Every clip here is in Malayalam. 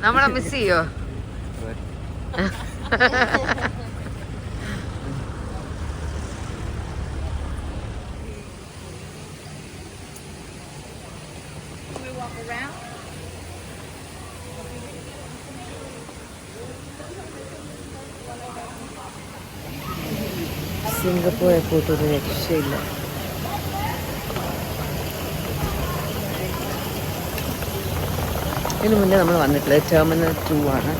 നമ്മളെ മിസ് ചെയ്യോ? സിംഗപ്പൂർ എയർപോർട്ട് ഒരു രക്ഷയില്ല. ഇതിന് മുന്നേ നമ്മൾ വന്നിട്ടില്ല. ടെർമിനൽ 2 ആണ്.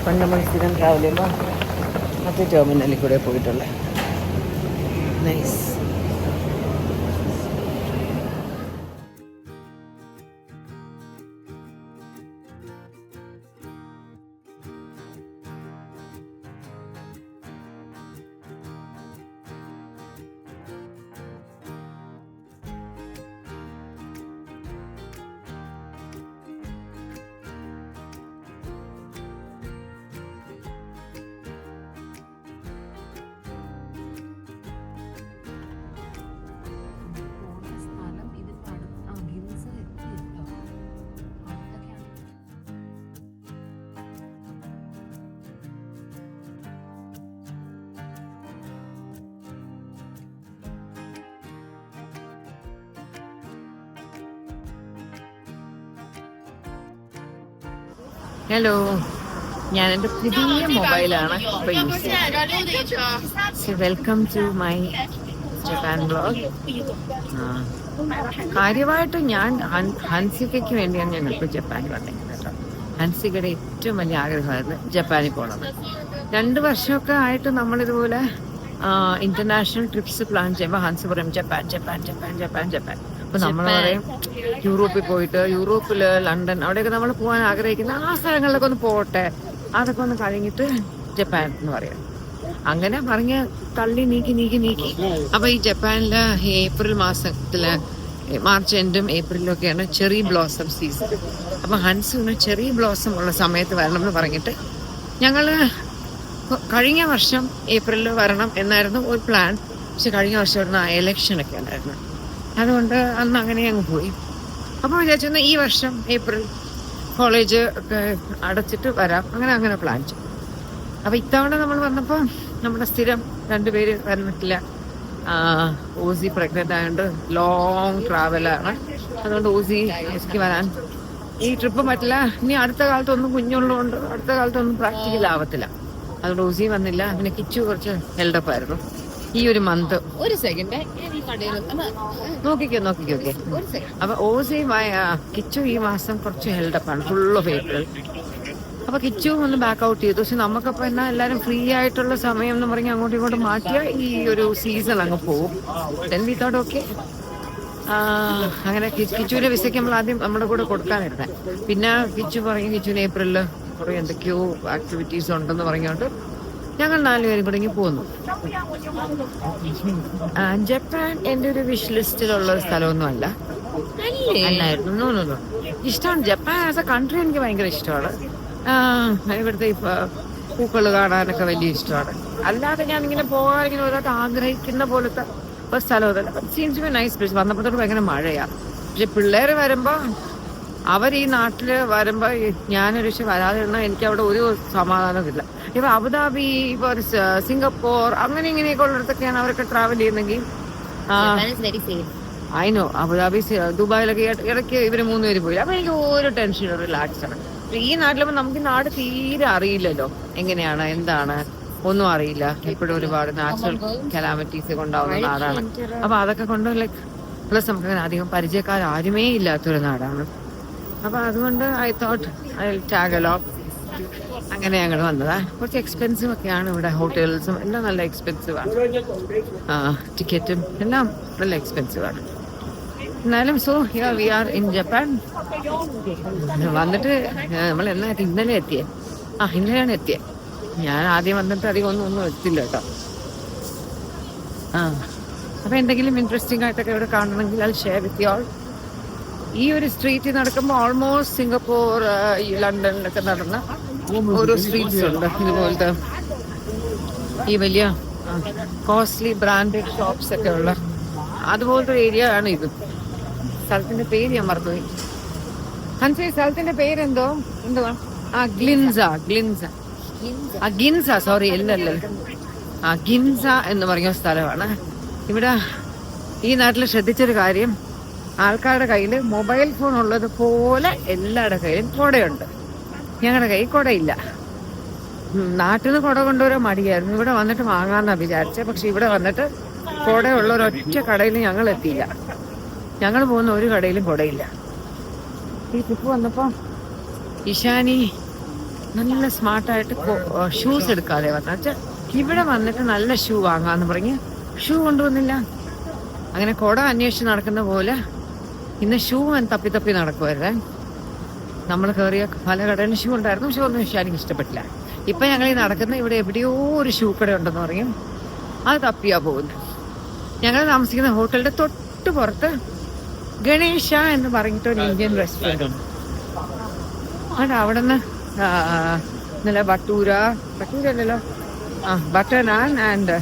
പണ്ട് നമ്മൾ സ്ഥിരം ട്രാവൽ ചെയ്യുമ്പോൾ മറ്റേ ടെർമിനലിൽ കൂടെ പോയിട്ടുള്ളത്. നൈസ്. ഹലോ, ഞാൻ എൻ്റെ പുതിയ മൊബൈലാണ് ഇപ്പോൾ യൂസ് ചെയ്യുന്നത്. Welcome to my Japan blog. കാര്യമായിട്ട് ഞാൻ ഹൻസികയ്ക്ക് വേണ്ടിയാണ് ഞാൻ ഇപ്പോൾ ജപ്പാനിൽ വന്നിരിക്കുന്നത് കേട്ടോ. ഹൻസികയുടെ ഏറ്റവും വലിയ ആഗ്രഹമായിരുന്നു ജപ്പാനിൽ പോകണം. 2 വർഷമൊക്കെ ആയിട്ട് നമ്മളിതുപോലെ ഇന്റർനാഷണൽ ട്രിപ്സ് പ്ലാൻ ചെയ്യുമ്പോൾ ഹൻസി പറയും Japan Japan Japan Japan Japan. അപ്പൊ നമ്മൾ പറയും യൂറോപ്പിൽ പോയിട്ട്, യൂറോപ്പില് ലണ്ടൻ അവിടെയൊക്കെ നമ്മൾ പോകാൻ ആഗ്രഹിക്കുന്ന ആ സ്ഥലങ്ങളിലൊക്കെ ഒന്ന് പോകട്ടെ, അതൊക്കെ ഒന്ന് കഴിഞ്ഞിട്ട് ജപ്പാൻ എന്ന് പറയാം. അങ്ങനെ പറഞ്ഞ് തള്ളി നീക്കി. അപ്പൊ ഈ ജപ്പാനില് ഏപ്രിൽ മാസത്തില്, മാർച്ച് എൻഡും ഏപ്രിലും ഒക്കെയാണ് ചെറി ബ്ലോസം സീസൺ. അപ്പൊ ഹൻസിന് ചെറി ബ്ലോസം ഉള്ള സമയത്ത് വരണം എന്ന് പറഞ്ഞിട്ട് ഞങ്ങള് കഴിഞ്ഞ വർഷം ഏപ്രിലിൽ വരണം എന്നായിരുന്നു ഒരു പ്ലാൻ. പക്ഷെ കഴിഞ്ഞ വർഷം എലക്ഷനൊക്കെ ഉണ്ടായിരുന്നു, അതുകൊണ്ട് അന്ന് അങ്ങനെ അങ്ങ് പോയി. അപ്പോൾ വിചാരിച്ചു ഈ വർഷം ഏപ്രിൽ കോളേജ് ഒക്കെ അടച്ചിട്ട് വരാം, അങ്ങനെ പ്ലാൻ ചെയ്തു. അപ്പോൾ ഇത്തവണ നമ്മൾ വന്നപ്പോൾ നമ്മുടെ സ്ഥിരം 2 പേര് വന്നിട്ടില്ല. ഓസി പ്രഗ്നന്റ് ആയതുകൊണ്ട് ലോങ് ട്രാവലാണ്, അതുകൊണ്ട് ഓസിക്ക് വരാൻ ഈ ട്രിപ്പ് പറ്റില്ല. ഇനി അടുത്ത കാലത്തൊന്നും കുഞ്ഞുള്ളതുകൊണ്ട് അടുത്ത കാലത്തൊന്നും പ്രാക്ടിക്കൽ ആവത്തില്ല, അതുകൊണ്ട് ഓസി വന്നില്ല. പിന്നെ കിച്ചു കുറച്ച് ഹെൽഡപ്പ് ആയിരുന്നു ഈ ഒരു മന്ത്. ഒരു സെക്കൻഡ് നോക്കിക്കോ. അപ്പൊ ഓസി കിച്ചു ഈ മാസം കുറച്ച് ഹെൽഡപ്പാണ്, ഫുൾ ഓഫ് ഏപ്രിൽ. അപ്പൊ കിച്ചു ഒന്ന് ബാക്ക് ഔട്ട് ചെയ്തു. പക്ഷെ നമുക്കപ്പോ എന്നാ എല്ലാരും ഫ്രീ ആയിട്ടുള്ള സമയം എന്ന് പറഞ്ഞ് അങ്ങോട്ടും ഇങ്ങോട്ടും മാറ്റിയ ഈ ഒരു സീസൺ അങ്ങ് പോകും. ഓക്കെ, അങ്ങനെ കിച്ചുവിന്റെ വിസയ്ക്ക് നമ്മൾ ആദ്യം നമ്മുടെ കൂടെ കൊടുക്കാനിരുന്നെ. പിന്നെ കിച്ചു പറയും കിച്ചുവിന് ഏപ്രിലില് കുറെ എന്തൊക്കെയോ ആക്ടിവിറ്റീസ് ഉണ്ടെന്ന് പറഞ്ഞോണ്ട് ഞങ്ങൾ 4 പേരും കൂടെ ഇങ്ങനെ പോന്നു. ജപ്പാൻ എൻ്റെ ഒരു വിഷ് ലിസ്റ്റിലുള്ള സ്ഥലമൊന്നും അല്ലായിരുന്നു. ഇഷ്ടമാണ് ജപ്പാൻ ആസ് എ കൺട്രി, എനിക്ക് ഭയങ്കര ഇഷ്ടമാണ്. ഇവിടുത്തെ പൂക്കൾ കാണാനൊക്കെ വലിയ ഇഷ്ടമാണ്. അല്ലാതെ ഞാൻ ഇങ്ങനെ പോകാൻ ഇങ്ങനെ ഒരാൾക്ക് ആഗ്രഹിക്കുന്ന പോലത്തെ ഒരു സ്ഥലമല്ല. Seems to be nice place. വന്നപ്പോഴത്തോട് ഭയങ്കര മഴയാണ്. പക്ഷെ പിള്ളേർ വരുമ്പോൾ അവർ ഈ നാട്ടില് വരുമ്പോ ഞാനൊരു പക്ഷെ വരാതെ ഇരുന്നാൽ എനിക്ക് അവിടെ ഒരു സമാധാനമില്ല. ഇപ്പൊ അബുദാബി, ഇപ്പൊ സിംഗപ്പൂർ അങ്ങനെ ഇങ്ങനെയൊക്കെ ഉള്ളിടത്തൊക്കെയാണ് അവരൊക്കെ ട്രാവൽ ചെയ്യുന്നെങ്കിൽ അയിനോ അബുദാബി, ദുബായിലൊക്കെ ഇടയ്ക്ക് ഇവര് 3 പേര് പോയി. അപ്പൊ എനിക്ക് ഒരു ടെൻഷനും റിലാക്സ് ആണ്. ഈ നാട്ടിലിപ്പോ നമുക്ക് നാട് തീരെ അറിയില്ലല്ലോ, എങ്ങനെയാണ് എന്താണ് ഒന്നും അറിയില്ല. ഇപ്പോഴും ഒരുപാട് നാച്ചുറൽ കലാമിറ്റീസ് കൊണ്ടാവുന്ന നാടാണ്. അപ്പൊ അതൊക്കെ കൊണ്ട് ലൈക്ക് പ്ലസ് നമുക്ക് അങ്ങനെ അധികം പരിചയക്കാരും ഇല്ലാത്തൊരു നാടാണ്. അപ്പൊ അതുകൊണ്ട് I thought I will tag along. അങ്ങനെ ഞങ്ങൾ വന്നതാ. കുറച്ച് എക്സ്പെൻസീവ് ഒക്കെയാണ് ഇവിടെ, ഹോട്ടൽസും എല്ലാം നല്ല എക്സ്പെൻസീവ് ആണ്, ടിക്കറ്റും എല്ലാം നല്ല എക്സ്പെൻസീവ് ആണ്. എന്നാലും so here we are in Japan. വന്നിട്ട് നമ്മൾ ഇന്നലെ എത്തിയേ. ഇന്നലെയാണ് എത്തിയത്. ഞാൻ ആദ്യം വന്നിട്ട് അധികം ഒന്നും എത്തില്ല കേട്ടോ. അപ്പൊ എന്തെങ്കിലും ഇൻട്രസ്റ്റിംഗ് ആയിട്ടൊക്കെ ഇവിടെ കാണണമെങ്കിൽ അത് ഷെയർ വിത്ത് യു ഓൾ. ഈ ഒരു സ്ട്രീറ്റിൽ നടക്കുമ്പോൾ ഓൾമോസ്റ്റ് സിംഗപ്പൂർ, ലണ്ടനിലൊക്കെ നടന്ന ഓരോ സ്ട്രീറ്റ്സ് ഉണ്ട് ഇതുപോലത്തെ. ഈ വലിയ കോസ്റ്റ്ലി ബ്രാൻഡഡ് ഷോപ്സ് ഒക്കെ ഉള്ള അതുപോലത്തെ ഏരിയ ആണ് ഇത്. സ്ഥലത്തിന്റെ പേര് ഞാൻ മറന്നുപോയി. ഹൻസി സ്ഥലത്തിന്റെ പേരെന്തോ എന്തുവാ? ഗ്ലിൻസ. ഗിൻസ, സോറി, അല്ലല്ലോ. ഗിൻസ എന്ന് പറയുന്ന സ്ഥലമാണ്. ഇവിടെ ഈ നാട്ടിൽ ശ്രദ്ധിച്ചൊരു കാര്യം, ആൾക്കാരുടെ കയ്യിൽ മൊബൈൽ ഫോൺ ഉള്ളത് പോലെ എല്ലാവരുടെ കയ്യിലും കുടയുണ്ട്. ഞങ്ങളുടെ കയ്യിൽ കുടയില്ല. നാട്ടിൽ നിന്ന് കുട കൊണ്ടുവരാൻ മടിയായിരുന്നു. ഇവിടെ വന്നിട്ട് വാങ്ങാന്നാ വിചാരിച്ചത്. പക്ഷെ ഇവിടെ വന്നിട്ട് കുടയുള്ള ഒരൊറ്റ കടയിൽ ഞങ്ങൾ എത്തിയില്ല. ഞങ്ങൾ പോകുന്ന ഒരു കടയിലും കുടയില്ല. ഈ ട്രിപ്പ് വന്നപ്പോൾ ഇഷാനി നല്ല സ്മാർട്ടായിട്ട് ഷൂസ് എടുക്കാതെ വന്നുവെച്ചാൽ ഇവിടെ വന്നിട്ട് നല്ല ഷൂ വാങ്ങാന്ന് പറഞ്ഞ് ഷൂ കൊണ്ടുവന്നില്ല. അങ്ങനെ കുട അന്വേഷിച്ച് നടക്കുന്ന പോലെ ഇന്ന് ഷൂ തപ്പി നടക്കുമായിരുന്നേ. നമ്മൾ കയറിയ പല കടയിലും ഷൂ ഉണ്ടായിരുന്നു. ഷൂ ഒന്നും ഇഷാനിക്ക് ഇഷ്ടപ്പെട്ടില്ല. ഇപ്പം ഞങ്ങൾ ഈ നടക്കുന്ന ഇവിടെ എവിടെയോ ഒരു ഷൂ കട ഉണ്ടെന്ന് പറയും. അത് തപ്പിയാ പോകുന്നത്. ഞങ്ങൾ താമസിക്കുന്ന ഹോട്ടലിന്റെ തൊട്ട് പുറത്ത് ഗണേശ എന്ന് പറഞ്ഞിട്ട് ഒരു ഇന്ത്യൻ റെസ്റ്റോറൻറ്റ് ഉണ്ട്. അവിടെ നിന്ന് നല്ല ബട്ടൂരല്ലോ ബട്ടർ നാൻ ആൻഡ്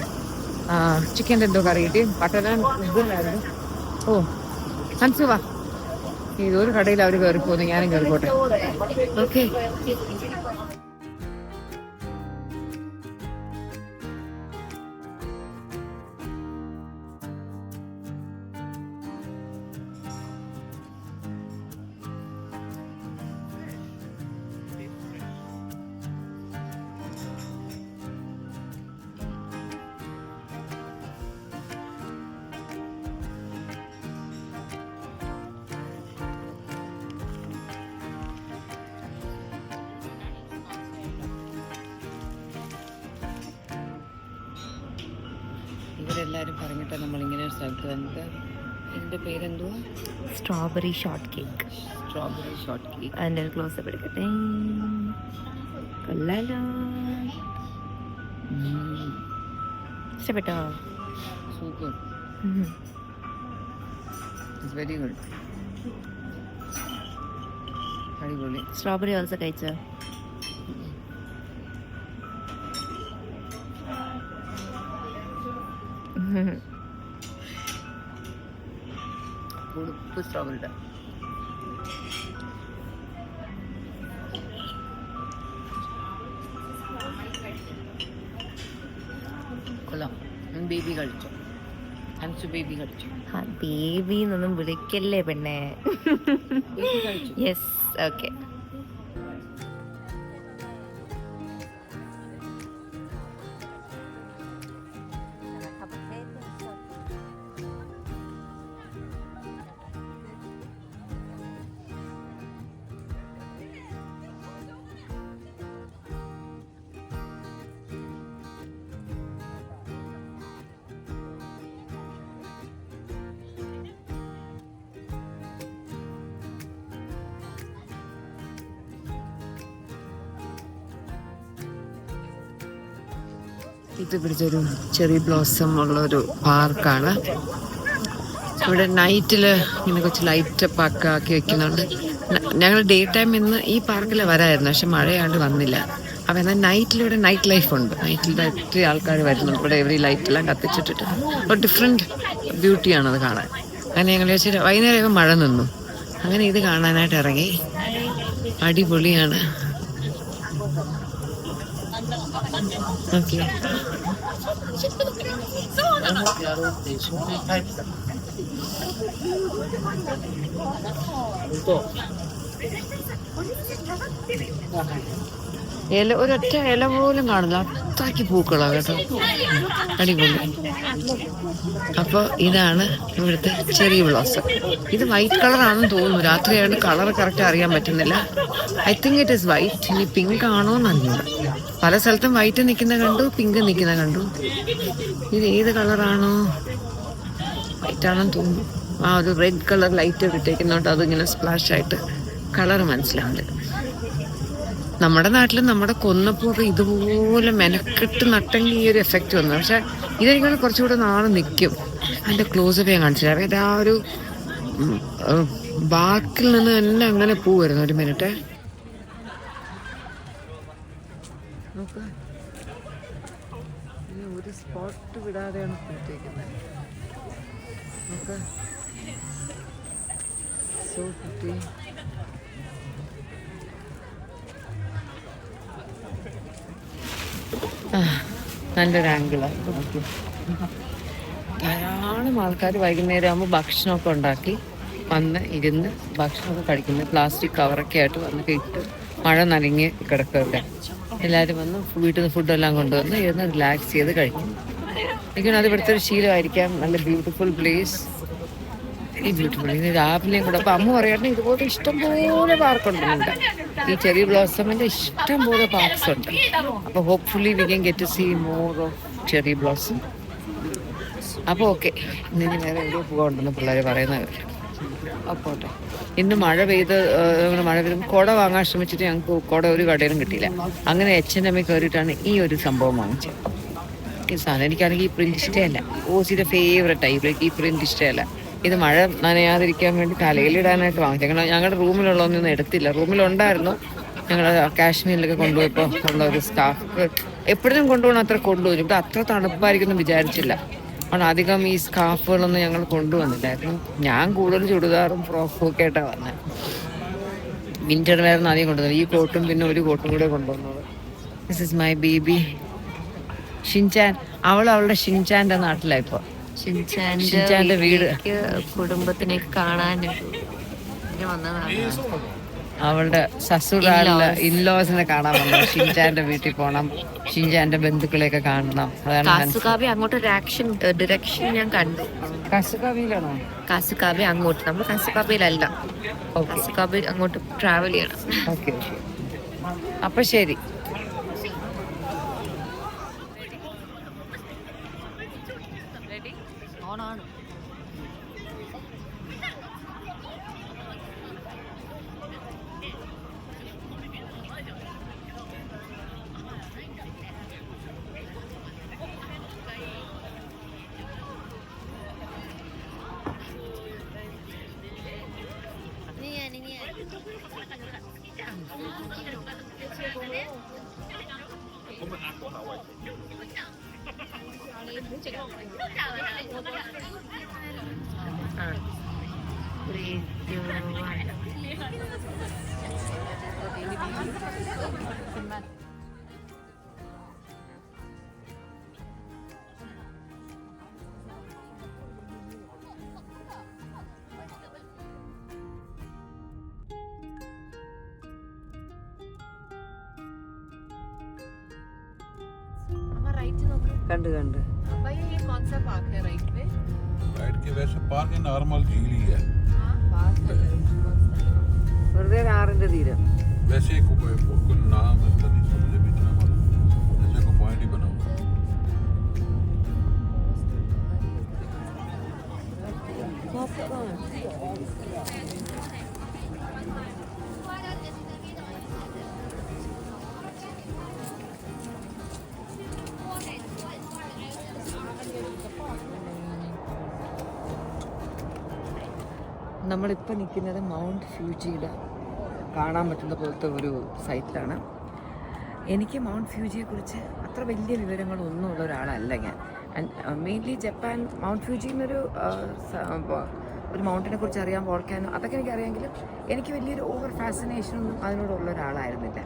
ചിക്കൻ്റെ എന്തോ കറി കിട്ടി. ബട്ടർ നാൻ ഇതുണ്ടായിരുന്നു. ഓ ഹൻസുവാ, ഇതൊരു കടയിൽ അവർ കയറി പോകുന്നു, ഞാനും കയറിപ്പോട്ടെ. ഓക്കെ, ഇവരെല്ലാവരും പറഞ്ഞിട്ടാണ് നമ്മളിങ്ങനെ ഒരു സ്ഥലത്ത് വന്നത്. ഇതിൻ്റെ പേരെന്തുവാ? Strawberry shortcake. അതിൻ്റെ ഒരു ക്ലോസപ്പ് എടുക്കട്ടെ. കൊള്ളാലോ, ഇഷ്ടപ്പെട്ടോ? സൂപ്പർ, വെരി ഗുഡ്, അടിപൊളി. സ്ട്രോബെറി ഓൾസോ കഴിച്ചോ? ഉപ്പ് സ്ട്രോബെറിയുടെ കൊള്ളാം. ബേബി കഴിച്ചു. ഹൻസു ബേബി കഴിച്ചു. ബേബി എന്നൊന്നും വിളിക്കല്ലേ പെണ്ണെ. Yes, okay. ഇത് പിടിച്ചൊരു ചെറി ബ്ലോസം ഉള്ളൊരു പാർക്കാണ്. ഇവിടെ നൈറ്റിൽ ഇങ്ങനെ കുറച്ച് ലൈറ്റപ്പ് ആക്കി വെക്കുന്നുണ്ട്. ഞങ്ങൾ ഡേ ടൈം ഇന്ന് ഈ പാർക്കിൽ വരായിരുന്നു, പക്ഷെ മഴയാണ്ട് വന്നില്ല. അപ്പോൾ എന്നാൽ നൈറ്റിലിവിടെ നൈറ്റ് ലൈഫ് ഉണ്ട്. നൈറ്റിൽ ഒത്തിരി ആൾക്കാർ വരുന്നുണ്ട്. ഇവിടെ എവറി ലൈറ്റെല്ലാം കത്തിച്ചിട്ടിട്ട് ഒരു ഡിഫറെൻറ്റ് ബ്യൂട്ടിയാണത് കാണാൻ. അങ്ങനെ ഞങ്ങൾ വെച്ചിട്ട് വൈകുന്നേരമൊക്കെ മഴ നിന്നു. അങ്ങനെ ഇത് കാണാനായിട്ട് ഇറങ്ങി. അടിപൊളിയാണ്. ഓക്കെ, ഇല ഒരൊറ്റ ഇല പോലും കാണില്ല, അത്രയ്ക്ക് പൂക്കളാണ് കേട്ടോ. അടിപൊളി. അപ്പോൾ ഇതാണ് ഇവിടുത്തെ ചെറിയ ബ്ലോസം. ഇത് വൈറ്റ് കളറാണെന്ന് തോന്നുന്നു. രാത്രിയായിട്ട് കളർ കറക്റ്റ് അറിയാൻ പറ്റുന്നില്ല. I think it is white. ഇനി പിങ്ക് ആണോ എന്നറിയില്ല. പല സ്ഥലത്തും വൈറ്റ് നിൽക്കുന്ന കണ്ടു, പിങ്ക് നിൽക്കുന്ന കണ്ടു. ഇത് ഏത് കളറാണോ? വൈറ്റ് ആണെന്ന് തോന്നുന്നു. ഒരു റെഡ് കളർ ലൈറ്റ് ഇട്ടേക്കുന്നോണ്ട് അതിങ്ങനെ സ്പ്ലാഷ് ആയിട്ട് കളർ മനസ്സിലാവുന്നില്ല. നമ്മുടെ നാട്ടിൽ നമ്മുടെ കൊന്നപ്പൂക്കെ ഇതുപോലെ മെനക്കെട്ട് നട്ടെങ്കിൽ ഈ ഒരു എഫക്റ്റ് വന്നു. പക്ഷെ ഇതെനിക്ക് കുറച്ചുകൂടെ നാളെ നിൽക്കും. അതിൻ്റെ ക്ലോസപ്പ് ഞാൻ കാണിച്ചില്ല. അതായത് ആ ഒരു ബാക്കിൽ നിന്ന് തന്നെ അങ്ങനെ പൂ വരുന്നു. ഒരു മിനിറ്റ് നോക്ക്, ഒരു സ്പോട്ട് വിടാതെയാണ് പൂത്തേക്കുന്നത്. നോക്ക്, സോ കുട്ടി. നല്ലൊരു ആംഗിളാണ്. ധാരാളം ആൾക്കാർ വൈകുന്നേരം ആകുമ്പോൾ ഭക്ഷണമൊക്കെ ഉണ്ടാക്കി വന്ന് ഇരുന്ന് ഭക്ഷണമൊക്കെ കഴിക്കുന്നത്. പ്ലാസ്റ്റിക് കവറൊക്കെ ആയിട്ട് വന്ന് ഇട്ട് മഴ നനഞ്ഞ് കിടക്കുകയൊക്കെ. എല്ലാവരും വന്ന് വീട്ടിൽ നിന്ന് ഫുഡെല്ലാം കൊണ്ടുവന്ന് ഇരുന്ന് റിലാക്സ് ചെയ്ത് കഴിക്കും. എനിക്കാണ് അത് ഇവിടുത്തെ ഒരു ശീലമായിരിക്കാം. നല്ല ബ്യൂട്ടിഫുൾ പ്ലേസ്, വെരി ബ്യൂട്ടിഫുൾ. ഇനി രാവിലെയും കൂടെ അപ്പം അമ്മ പറയാറുണ്ട് ഇതുപോലെ ഇഷ്ടംപോലെ പാർക്കുണ്ട്. ഈ ചെറി ബ്ലോസമിൻ്റെ ഇഷ്ടംപോലെ പാർക്സ് ഉണ്ട്. അപ്പോൾ hopefully we can get to see more of cherry blossom. അപ്പോൾ ഓക്കെ, ഇനി വേറെ എവിടെയോ പോകാനുണ്ടെന്ന് പിള്ളേർ പറയുന്നത്. അപ്പോൾ ഇന്ന് മഴ പെയ്ത് കുട വാങ്ങാൻ ശ്രമിച്ചിട്ട് ഞങ്ങൾക്ക് കുട ഒരു കടയിലും കിട്ടിയില്ല. അങ്ങനെ H&M കയറിയിട്ടാണ് ഈ ഒരു സംഭവം വാങ്ങിച്ചത്. ഈ സാധനം എനിക്കാണെങ്കിൽ ഈ പ്രിന്റ് ഇഷ്ടമല്ല. ഓസിയുടെ ഫേവറേറ്റ് ടൈപ്പിലേക്ക് ഈ പ്രിന്റ് ഇഷ്ടമല്ല. ഇത് മഴ നനയാതിരിക്കാൻ വേണ്ടി തലയിലിടാനായിട്ട് വാങ്ങിച്ചു. ഞങ്ങളുടെ റൂമിലുള്ളതൊന്നും എടുത്തില്ല. റൂമിലുണ്ടായിരുന്നു, ഞങ്ങൾ കാശ്മീരിലൊക്കെ കൊണ്ടുപോയപ്പോൾ ഉള്ള ഒരു സ്കാർഫ്. എപ്പോഴും കൊണ്ടുപോകണം അത്ര കൊണ്ടുപോകും. ഇവിടെ അത്ര തണുപ്പായിരിക്കും എന്ന് വിചാരിച്ചില്ല. അപ്പോൾ അധികം ഈ സ്കാർഫുകളൊന്നും ഞങ്ങൾ കൊണ്ടുവന്നില്ലായിരുന്നു. ഞാൻ കൂടുതൽ ചുടിദാറും ഫ്രോക്കും ഒക്കെ ആയിട്ടാണ് വന്നത്. വിന്റർ വെയർ ഒന്നും അധികം കൊണ്ടുവന്നത്. ഈ കോട്ടും പിന്നെ ഒരു കോട്ടും കൂടെ കൊണ്ടുവന്നത്. This is my baby Shinchan. അവളുടെ ഷിൻചാന്റെ നാട്ടിലാണ് ഇപ്പോൾ. ഷിൻചാന്റെ വീട് കുടുംബത്തിനെ കാണാനായിട്ട് വന്നതാണ്. അവളുടെ സസുറാളിലെ ഇൻലോസിനെ കാണാൻ വന്നു. ഷിൻചാന്റെ വീട്ടിൽ പോകണം, ഷിൻചാന്റെ ബന്ധുക്കളെയൊക്കെ കാണണം. കാസുകാബി അങ്ങോട്ട് ഡിറക്ഷൻ ഞാൻ കണ്ടു. കാസുകാബിയിലാണോ? കാസുകാബി അങ്ങോട്ട്, നമ്മൾ കാസുകാബിയിലല്ല, കാസുകാബി അങ്ങോട്ട് ട്രാവൽ ചെയ്യണം. ഓക്കെ, അപ്പൊ ശരി. കണ്ട് राइट के वैसे पार्क है, नॉर्मल झील ही है വെറുതെ ആറിന്റെ തീരം. वैसे कोई नाम इसका नहीं समझे भी इतना मालूम, जैसे को पॉइंट ही बना हुआ है. നമ്മളിപ്പോൾ നിൽക്കുന്നത് മൗണ്ട് ഫ്യൂജിയുടെ കാണാൻ പറ്റുന്ന പോലത്തെ ഒരു സൈറ്റിലാണ്. എനിക്ക് മൗണ്ട് ഫ്യൂജിയെക്കുറിച്ച് അത്ര വലിയ വിവരങ്ങളൊന്നും ഉള്ള ഒരാളല്ല ഞാൻ. മെയിൻലി ജപ്പാൻ മൗണ്ട് ഫ്യൂജി എന്നൊരു ഒരു മൗണ്ടിനെ കുറിച്ച് അറിയാൻ, വോൾക്കാനോ അതൊക്കെ എനിക്കറിയാമെങ്കിലും എനിക്ക് വലിയൊരു ഓവർ ഫാസിനേഷനൊന്നും അതിനോടുള്ള ഒരാളായിരുന്നില്ല.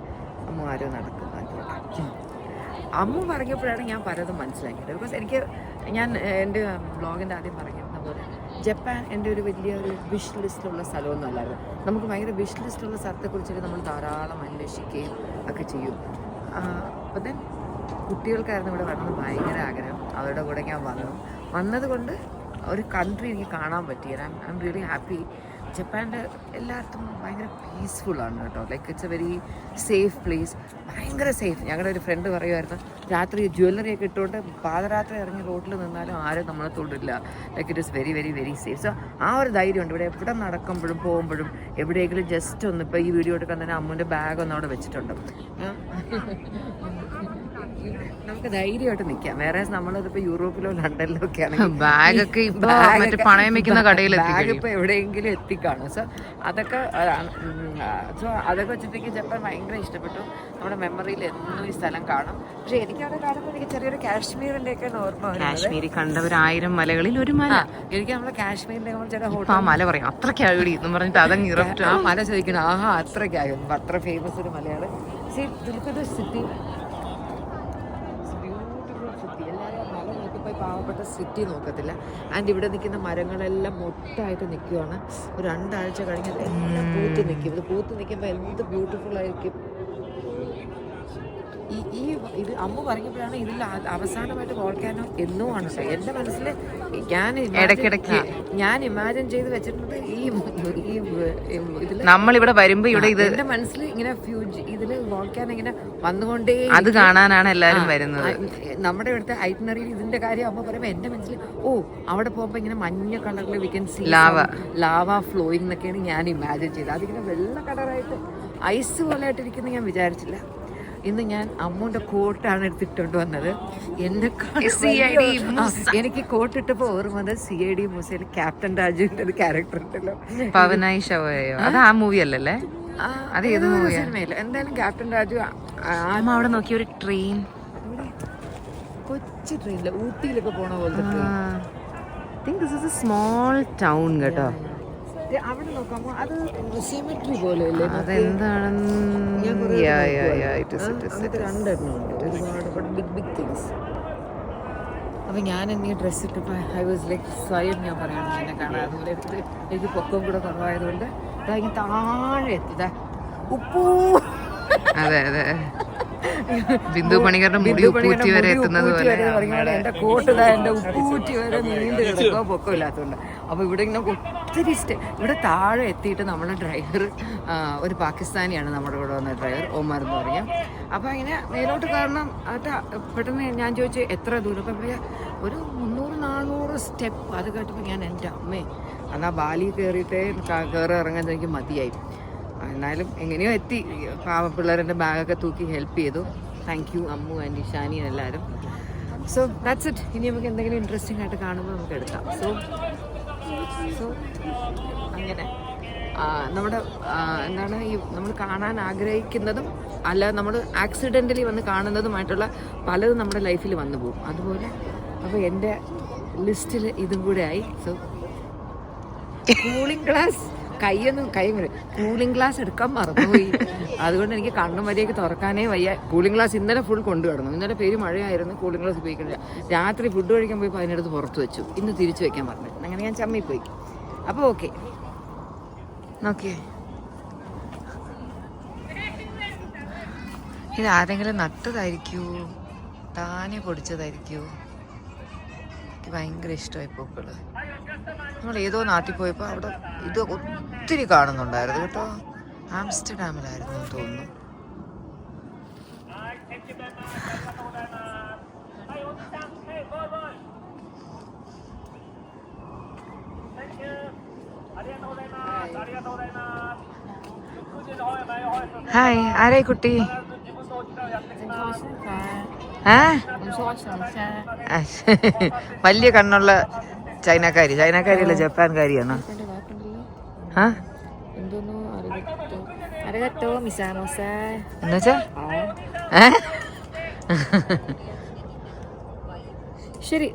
അമ്മ ആരോ നടക്കുന്നത് അമ്മ പറഞ്ഞപ്പോഴാണ് ഞാൻ പലതും മനസ്സിലാക്കിയത്. ബിക്കോസ് ഞാൻ എൻ്റെ ബ്ലോഗിൻ്റെ ആദ്യം പറഞ്ഞിരുന്ന പോലെ ജപ്പാൻ എൻ്റെ ഒരു വലിയൊരു വിഷ് ലിസ്റ്റിലുള്ള സ്ഥലമൊന്നും അല്ലായിരുന്നു. നമുക്ക് ഭയങ്കര വിഷ് ലിസ്റ്റുള്ള സ്ഥലത്തെക്കുറിച്ചിട്ട് നമ്മൾ ധാരാളം അന്വേഷിക്കുകയും ഒക്കെ ചെയ്യും. അപ്പം ദെൻ കുട്ടികൾക്കായിരുന്നു ഇവിടെ വന്നത് ഭയങ്കര ആഗ്രഹം. അവരുടെ കൂടെ ഞാൻ വന്നതുകൊണ്ട് ഒരു കൺട്രി എനിക്ക് കാണാൻ പറ്റി. I'm really happy. ജപ്പാൻ്റെ എല്ലായിടത്തും ഭയങ്കര പീസ്ഫുള്ളാണ് കേട്ടോ. Like it's a very safe place, ഭയങ്കര സേഫ്. ഞങ്ങളുടെ ഒരു ഫ്രണ്ട് പറയുമായിരുന്നു രാത്രി ജ്വല്ലറിയൊക്കെ ഇട്ടുകൊണ്ട് പാദരാത്രി ഇറങ്ങി റോഡിൽ നിന്നാലും ആരും നമ്മളെ തൊടില്ല. Like it is very very very safe. So ആ ഒരു ധൈര്യമുണ്ട് ഇവിടെ. എവിടെ നടക്കുമ്പോഴും പോകുമ്പോഴും എവിടെയെങ്കിലും ജസ്റ്റ് ഒന്ന്, ഇപ്പോൾ ഈ വീഡിയോ എടുക്കാൻ തന്നെ അമ്മൂൻ്റെ ബാഗൊന്നും അവിടെ വെച്ചിട്ടുണ്ട്. നമുക്ക് ധൈര്യമായിട്ട് നിൽക്കാം. വേറെ നമ്മളിതിപ്പോൾ യൂറോപ്പിലോ ലണ്ടനിലോ ഒക്കെ ആണെങ്കിൽ ബാഗൊക്കെ പണയം വെക്കുന്ന കടയിൽ ബാഗ് ഇപ്പോൾ എവിടെയെങ്കിലും എത്തിക്കാണും. സോ അതൊക്കെ വെച്ചിട്ടേക്ക് ജപ്പാൻ ഭയങ്കര ഇഷ്ടപ്പെട്ടു. നമ്മുടെ മെമ്മറിയിൽ എന്നും ഈ സ്ഥലം കാണും. പക്ഷെ എനിക്ക് അവിടെ കാണുമ്പോൾ എനിക്ക് ചെറിയൊരു കാശ്മീരിൻ്റെ ഒക്കെ ഓർമ്മ. കാശ്മീരി കണ്ടവർ 1000 മലകളിൽ ഒരു മല. എനിക്ക് നമ്മുടെ കാശ്മീരിൻ്റെ ചില ആ മല പറയാം അത്രയ്ക്കാകടി എന്ന് പറഞ്ഞിട്ട് അതങ്ങ് ഇറക്റ്റ്. ആ മല ചോദിക്കണം, അത്രയ്ക്കാകും. അത്ര ഫേമസ് ഒരു മലയാണ്. സിറ്റി പാവപ്പെട്ട സിറ്റി നോക്കത്തില്ല. ആൻഡ് ഇവിടെ നിൽക്കുന്ന മരങ്ങളെല്ലാം മൊട്ടായിട്ട് നിൽക്കുവാണ്. ഒരു 2 ആഴ്ച കഴിഞ്ഞത് എല്ലാം പൂത്ത് നിൽക്കും. ഇത് പൂത്ത് നിൽക്കുമ്പോൾ എന്ത് ബ്യൂട്ടിഫുൾ ആയിരിക്കും. ഇത് അമ്മ പറഞ്ഞപ്പോഴാണ് ഇതിൽ അവസാനമായിട്ട് വോൾക്കാനോ എന്നുമാണ്. എൻ്റെ മനസ്സിൽ ഞാൻ ഇമാജിൻ ചെയ്ത് വെച്ചിട്ടുണ്ട് നമ്മളിവിടെ വരുമ്പോ ഇവിടെ ഇത് എന്റെ മനസ്സിൽ ഇങ്ങനെ ഇതില് വോൾക്കാനോ ഇങ്ങനെ വന്നുകൊണ്ടേ അത് കാണാനാണ് എല്ലാരും വരുന്നത്. നമ്മുടെ ഇവിടുത്തെ ഐറ്റിനറിയിൽ ഇതിന്റെ കാര്യം അമ്മ പറയുമ്പോ എന്റെ മനസ്സിൽ അവിടെ പോകുമ്പോ ഇങ്ങനെ മഞ്ഞ കളറിൽ we can see lava flowing എന്നൊക്കെയാണ് ഞാൻ ഇമാജിൻ ചെയ്തത്. അതിങ്ങനെ വെള്ള കളറായിട്ട് ഐസ് പോലെ ആയിട്ടിരിക്കുന്ന ഞാൻ വിചാരിച്ചില്ല. ഇന്ന് ഞാൻ അമ്മൂന്റെ കോട്ടാണ് എടുത്തിട്ടുണ്ട് വന്നത്. എന്റെ എനിക്ക് കോട്ടിട്ടപ്പോ ഓർമ്മ CID മൂസയിൽ ക്യാപ്റ്റൻ രാജുവിന്റെ ഒരു ക്യാരക്ടർ ഉണ്ടല്ലോ, പവനായി ഷവയോ, അത് ആ മൂവി അല്ലല്ലേ? അത് ഏത് സിനിമയില്ല. എന്തായാലും ക്യാപ്റ്റൻ രാജു അവിടെ നോക്കിയ ഒരു ട്രെയിൻ, കൊച്ചു ട്രെയിനില് ഊട്ടിയിലൊക്കെ പോണ പോലത്തെ ട്രെയിൻ. സ്മോൾ ടൗൺ കേട്ടോ. അവിടെ നോക്കാമോ അത് സിമെട്രി പോലെ അല്ലേ? അതെന്താണെന്ന് ഒരുപാട് ബിഗ് തിങ്സ്. അപ്പൊ ഞാൻ എന്നീ ഡ്രസ്സ് ഇട്ടപ്പോൾ ഐ വാസ് ലൈക്ക് സ്വയം ഞാൻ പറയണം എന്നെ കാണാൻ. അതുപോലെ എടുത്ത് എനിക്ക് പൊക്കം കൂടെ കുറവായതുകൊണ്ട് ഇങ്ങനെ താഴെ എത്തിയതാ ഉപ്പൂ. അതെ അതെ, ബിന്ദു പണിക്കരുടെ മുടി ഉപ്പൂറ്റി വരെ എത്തുന്നത് പോലെ എന്റെ കോട്ട് എന്റെ ഉപ്പൂറ്റി വരെ നീണ്ടു കിടക്കോ പൊക്കമില്ലാത്തതുകൊണ്ട്. അപ്പൊ ഇവിടെ ഇങ്ങനെ ഒത്തിരി ഇവിടെ താഴെ എത്തിയിട്ട് നമ്മുടെ ഡ്രൈവർ ഒരു പാകിസ്ഥാനിയാണ് നമ്മുടെ കൂടെ വന്ന ഡ്രൈവർ, ഒമർ എന്ന് പറയാം. അപ്പൊ ഇങ്ങനെ മേലോട്ട് കാരണം അത് പെട്ടെന്ന് ഞാൻ ചോദിച്ചു എത്ര ദൂരം. അപ്പം ഒരു 300-400 സ്റ്റെപ്പ്. അത് കേട്ടപ്പോൾ ഞാൻ എൻ്റെ അമ്മേ എന്നാൽ ബാലി കയറിയിട്ടേ കയറി ഇറങ്ങാൻ എനിക്ക് മതിയായി. എന്നാലും എങ്ങനെയോ എത്തി. പാവപ്പിള്ളേരുടെ ബാഗൊക്കെ തൂക്കി ഹെൽപ്പ് ചെയ്തു. Thank you Ammu and Ishani എല്ലാവരും. So that's it. ഇനി നമുക്ക് എന്തെങ്കിലും ഇൻട്രസ്റ്റിംഗ് ആയിട്ട് കാണുമ്പോൾ നമുക്ക് എടുക്കാം. സോ അങ്ങനെ നമ്മുടെ എന്താണ് ഈ നമ്മൾ കാണാൻ ആഗ്രഹിക്കുന്നതും അല്ല നമ്മൾ ആക്സിഡൻ്റലി വന്ന് കാണുന്നതുമായിട്ടുള്ള പലതും നമ്മുടെ ലൈഫിൽ വന്നു പോകും. അതുപോലെ അപ്പോൾ എൻ്റെ ലിസ്റ്റിൽ ഇതും കൂടെ ആയി. So cooling glass cooling glass എടുക്കാൻ മറന്നുപോയി. അതുകൊണ്ട് എനിക്ക് കണ്ണും വരെയൊക്കെ തുറക്കാനേ വയ്യ. കൂളിംഗ് ഗ്ലാസ് ഇന്നലെ ഫുൾ കൊണ്ടു കിടന്നു. ഇന്നലെ പേര് മഴയായിരുന്നു, കൂളിംഗ് ഗ്ലാസ് ഉപയോഗിക്കുന്നില്ല. രാത്രി ഫുഡ് കഴിക്കാൻ പോയപ്പോൾ അതിനടുത്ത് പുറത്ത് വെച്ചു. ഇന്ന് തിരിച്ചു വെക്കാൻ പറഞ്ഞു. അങ്ങനെ ഞാൻ ചമ്മിപ്പോയി. അപ്പോൾ ഓക്കെ നോക്കിയേ, ഇത് ആരെങ്കിലും നട്ടതായിരിക്കൂ, താനെ പൊടിച്ചതായിരിക്കൂ. എനിക്ക് ഭയങ്കര ഇഷ്ടമായി പൂക്കള്. നമ്മൾ ഏതോ നാട്ടിൽ പോയപ്പോൾ അവിടെ ഇത് ഒത്തിരി കാണുന്നുണ്ടായിരുന്നു കേട്ടോ. ആംസ്റ്റർഡാമിലായിരുന്നു തോന്നുന്നു. ഹായ്, ആരായി കുട്ടി? വലിയ കണ്ണുള്ള ചൈനക്കാരിയല്ല, ജപ്പാൻകാരിയാണോ? എന്നുവെച്ചാ ശരി.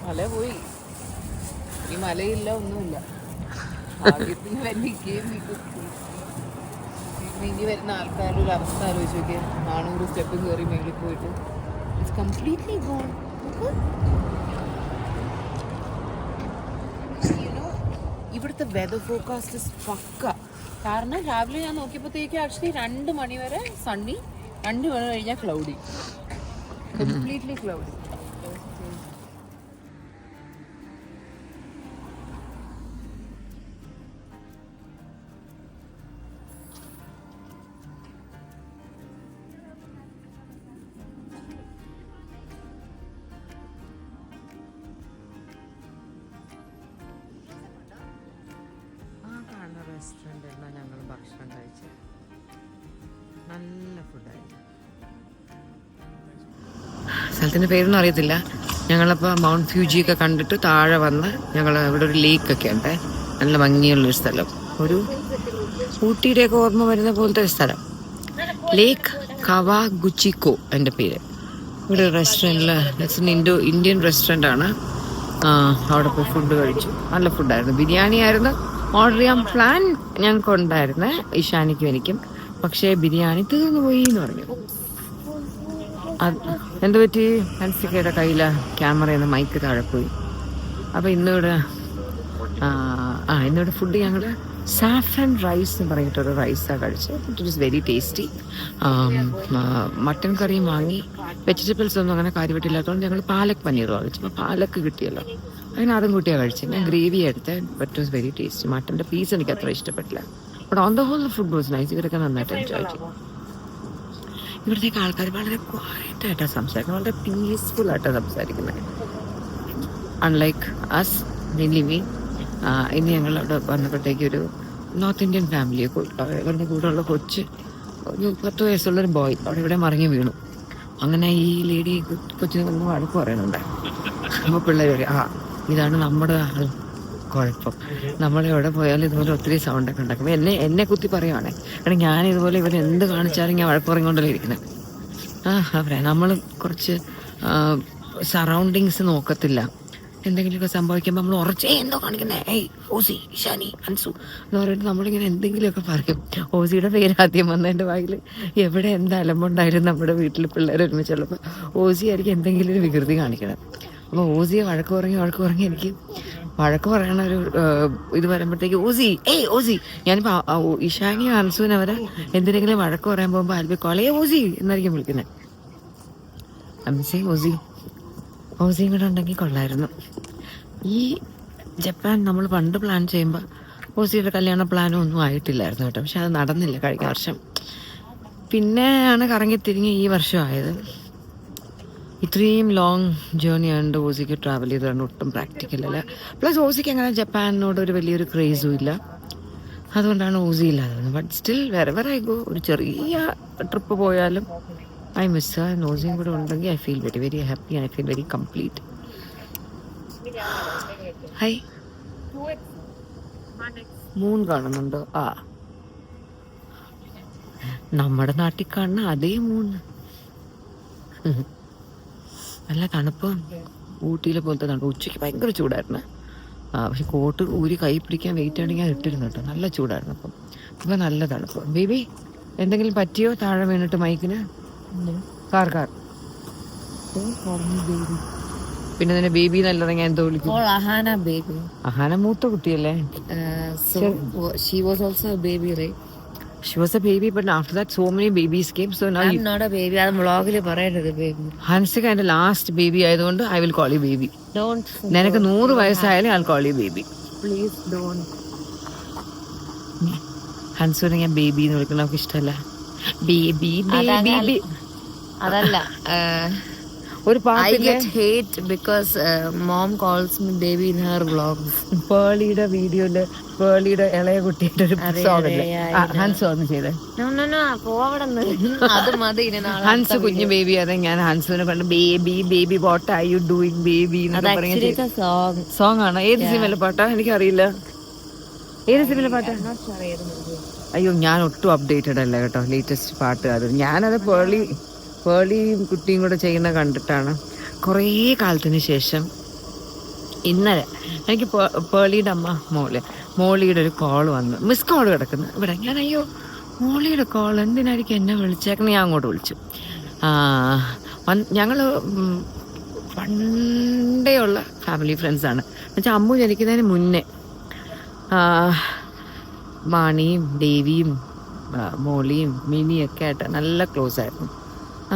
മല പോയി. ഈ മലയില്ല, ഒന്നുമില്ല. ഇനി വരുന്ന ആൾക്കാരുടെ ഒരു അവസ്ഥ ആലോചിച്ച് നോക്കിയ 400 സ്റ്റെപ്പ് കയറി മേളിൽ പോയിട്ട് ഇറ്റ്സ് കംപ്ലീറ്റ്ലി ഗോൺ. ഇവിടുത്തെ വെതർ ഫോർകാസ്റ്റ് പക്ക. കാരണം രാവിലെ ഞാൻ നോക്കിയപ്പോഴത്തേക്ക് ആക്ച്വലി 2 മണി വരെ സണ്ണി, 2 മണി കഴിഞ്ഞാൽ ക്ലൗഡി, കംപ്ലീറ്റ്ലി ക്ലൗഡി. റെസ്റ്റോറൻറ്റിലാണ് ഞങ്ങൾ ഭക്ഷണം കഴിച്ചത്. നല്ല ഫുഡായിരുന്നു. സ്ഥലത്തിൻ്റെ പേരൊന്നും അറിയത്തില്ല. ഞങ്ങളപ്പോൾ മൗണ്ട് ഫ്യൂജിയൊക്കെ കണ്ടിട്ട് താഴെ വന്ന് ഞങ്ങൾ ഇവിടെ ഒരു ലേക്കൊക്കെ ഉണ്ട്, നല്ല ഭംഗിയുള്ളൊരു സ്ഥലം. ഒരു ഊട്ടിയുടെയൊക്കെ ഓർമ്മ വരുന്ന പോലത്തെ ഒരു സ്ഥലം. ലേക്ക് കവാഗുച്ചിക്കോ എൻ്റെ പേര്. ഇവിടെ റെസ്റ്റോറൻറ്റിൽ ഇന്ത്യൻ റെസ്റ്റോറൻ്റ് ആണ്. അവിടെ പോയി ഫുഡ് കഴിച്ചു. നല്ല ഫുഡായിരുന്നു. ബിരിയാണി ആയിരുന്നു ഓർഡർ ചെയ്യാൻ പ്ലാൻ ഞങ്ങൾക്ക് ഉണ്ടായിരുന്നേ, ഇഷാനിക്കും എനിക്കും. പക്ഷേ ബിരിയാണി തീർന്നു പോയി എന്ന് പറഞ്ഞു. എന്ത് പറ്റി? ഹൻസിക്കയുടെ കയ്യിലെ ക്യാമറയിൽ നിന്ന് മൈക്ക് താഴെ പോയി. അപ്പോൾ ഇന്നിവിടെ ഫുഡ് ഞങ്ങൾ സാഫ്രൻ റൈസ് എന്ന് പറഞ്ഞിട്ടൊരു റൈസാണ് കഴിച്ചത്. It is very tasty. Mutton കറിയും വാങ്ങി. വെജിറ്റബിൾസ് ഒന്നും അങ്ങനെ കാര്യമായിട്ടില്ലാത്തതുകൊണ്ട് ഞങ്ങൾ പാലക് പനീർ കഴിച്ചു. അപ്പോൾ പാലക്ക് കിട്ടിയല്ലോ, അങ്ങനെ അതും കൂട്ടിയാണ് കഴിച്ചത്. ഞാൻ ഗ്രേവി എടുത്ത്. But was very tasty. മട്ടൻ്റെ പീസ് എനിക്ക് അത്ര ഇഷ്ടപ്പെട്ടില്ല. But on the whole food was nice. ഇവരൊക്കെ നന്നായിട്ട് എൻജോയ് ചെയ്തു. ഇവിടത്തേക്ക് ആൾക്കാർ വളരെ ക്വയറ്റായിട്ടാണ് സംസാരിക്കുന്നത്, വളരെ പീസ്ഫുൾ ആയിട്ടാണ് സംസാരിക്കുന്നത്. Unlike us living. ഇന്ന് ഞങ്ങൾ അവിടെ വന്നപ്പോഴത്തേക്ക് ഒരു നോർത്ത് ഇന്ത്യൻ ഫാമിലിയെ ഇവരുടെ കൂടെയുള്ള കൊച്ച്, ഒരു 10 വയസ്സുള്ളൊരു ബോയ് അവിടെ ഇവിടെ മറിഞ്ഞു വീണു. അങ്ങനെ ഈ ലേഡി കൊച്ചിനെ വന്ന് വഴക്ക് പറയുന്നുണ്ടായിരുന്നു. അപ്പോൾ പിള്ളേർ പറയും, ഇതാണ് നമ്മുടെ ആൾ കുഴപ്പം. നമ്മളെവിടെ പോയാലും ഇതുപോലെ ഒത്തിരി സൗണ്ടൊക്കെ ഉണ്ടാക്കും. എന്നെ കുത്തി പറയുവാണേ, കാരണം ഞാനിതുപോലെ ഇവരെന്ത് കാണിച്ചാലും ഞാൻ വഴക്ക് പറഞ്ഞുകൊണ്ടല്ലേ ഇരിക്കുന്നത്. പറയാം, നമ്മൾ കുറച്ച് സറൗണ്ടിങ്സ് നോക്കത്തില്ല. എന്തെങ്കിലുമൊക്കെ സംഭവിക്കുമ്പോൾ നമ്മൾ ഉറച്ചേ എന്തോ കാണിക്കുന്നേ, ഓസി, ഇഷാനി, അൻസു എന്ന് പറഞ്ഞിട്ട് നമ്മളിങ്ങനെ എന്തെങ്കിലുമൊക്കെ പറയും. ഓസിയുടെ പേര് ആദ്യം വന്നതിൻ്റെ വായിൽ. എവിടെ എന്ത് അലമ്പുണ്ടായാലും നമ്മുടെ വീട്ടിൽ പിള്ളേർ ഒരുമിച്ചുള്ളപ്പോൾ ഓസി ആയിരിക്കും എന്തെങ്കിലും ഒരു വികൃതി കാണിക്കണം. അപ്പോൾ ഓസിയെ വഴക്ക് പറഞ്ഞ് എനിക്ക് വഴക്ക് പറയണ ഒരു ഇത് വരുമ്പോഴത്തേക്ക് ഓസി ഞാനിപ്പോൾ ഇഷാനി അൻസുവിനെ അവരെ എന്തിനെങ്കിലും വഴക്ക് പറയാൻ പോകുമ്പോൾ ആൽബി കോളേ ഓസി എന്നായിരിക്കും വിളിക്കുന്നത്. അമ്മസേ ഓസിയും കൂടെ ഉണ്ടെങ്കിൽ കൊള്ളായിരുന്നു. ഈ ജപ്പാൻ നമ്മൾ പണ്ട് പ്ലാൻ ചെയ്യുമ്പോൾ ഓസിയുടെ കല്യാണ പ്ലാനും ഒന്നും ആയിട്ടില്ലായിരുന്നു കേട്ടോ. പക്ഷെ അത് നടന്നില്ല കഴിഞ്ഞ വർഷം. പിന്നെയാണ് കറങ്ങി തിരിഞ്ഞ് ഈ വർഷം ആയത്. ഇത്രയും ലോങ് ജേർണി ആയതുകൊണ്ട് ഓസിക്ക് ട്രാവൽ ചെയ്തതാണ് ഒട്ടും പ്രാക്ടിക്കലല്ല. പ്ലസ് ഓസിക്ക് അങ്ങനെ ജപ്പാനിനോട് ഒരു വലിയൊരു ക്രേസും ഇല്ല. അതുകൊണ്ടാണ് ഓസി ഇല്ലാതെ. But still wherever I go, ഒരു ചെറിയ ട്രിപ്പ് പോയാലും ഐ മിസ് ഹർ. ഓസിയും കൂടെ ഉണ്ടെങ്കിൽ I feel very very happy. I feel very complete. High, moon കാണുന്നുണ്ടോ? നമ്മുടെ നാട്ടിൽ കാണുന്ന അതേ മൂൺ. നല്ല തണുപ്പ്, ഊട്ടിയിലെ പോലത്തെ തണുപ്പ്. ഉച്ചയ്ക്ക് ഭയങ്കര ചൂടായിരുന്നു. പക്ഷെ കോട്ട് ഊരി കൈ പിടിക്കാൻ വെയിറ്റ് ആണെങ്കിൽ ഇട്ടിരുന്നു കേട്ടോ. നല്ല ചൂടായിരുന്നു. ഇപ്പം നല്ല തണുപ്പ്. ബേബി എന്തെങ്കിലും പറ്റിയോ താഴെ വീണിട്ട് മൈക്കിന്? കാർ പിന്നെ നിന്നെ ബേബി നല്ലത് ഞാൻ എന്തോ വിളിക്കും? അഹാന മൂത്ത കുട്ടിയല്ലേ? She was also a baby, right? She was a baby, but after that so many babies came. So now I'm not a baby. I'm vlogil പറയരുത് baby. ഹൻസിക എന്റെ ലാസ്റ്റ് ബേബി ആയതുകൊണ്ട് I will call you baby. Don't. നിനക്ക് 100 വയസ്സായാലും I'll call you baby. Please don't. ഹൻസുവിനെ ഞാൻ ബേബി എന്ന് വിളിക്കണം, നമുക്ക് ഇഷ്ടമല്ല. ബേബി ബേബി അതല്ല. ഒരു I പാട്ടില്ലേ, get hate because mom calls me baby in her vlogs. പേളിയുടെ വീഡിയോയില് പേളിയുടെ ഇളയ കുട്ടിയുടെ ഒരു സോങ് ഇല്ലേ, ഹൻസ് വന്ന് ചെയ്തേ. No, പോവടന്ന്. അത് മതി. ഹൻസ് കുഞ്ഞു ബേബി. അതെ, ഞാൻ ഹൻസുവിനെ കണ്ട് baby what are you doing baby എന്നൊക്കെ പറയുന്നത് സോങ് ആണ്. ഏത് സിനിമയിലെ പാട്ടാ എനിക്കറിയില്ല. ഏത് സിനിമയിലെ പാട്ടാ? അയ്യോ, ഞാൻ ഒട്ടും അപ്ഡേറ്റഡ് അല്ല കേട്ടോ ലേറ്റസ്റ്റ് പാട്ട്. അത് ഞാനത് പേളിയും കുട്ടിയും കൂടെ ചെയ്യുന്ന കണ്ടിട്ടാണ്. കുറേ കാലത്തിന് ശേഷം ഇന്നലെ എനിക്ക് പേളിയുടെ അമ്മ മോളിയുടെ ഒരു കോൾ വന്നു. മിസ് കോൾ കിടക്കുന്നു ഇവിടെ. ഞാൻ അയ്യോ മോളിയുടെ കോൾ എന്തിനായിരിക്കും എന്നെ വിളിച്ചേക്കുന്നത്? ഞാൻ അങ്ങോട്ട് വിളിച്ചു. ഞങ്ങൾ പണ്ടേ ഉള്ള ഫാമിലി ഫ്രണ്ട്സാണ്. എന്നുവെച്ചാൽ അമ്മു ജനിക്കുന്നതിന് മുന്നേ മാണിയും ദേവിയും മോളിയും മിനിയൊക്കെ ആയിട്ട് നല്ല ക്ലോസ് ആയിരുന്നു.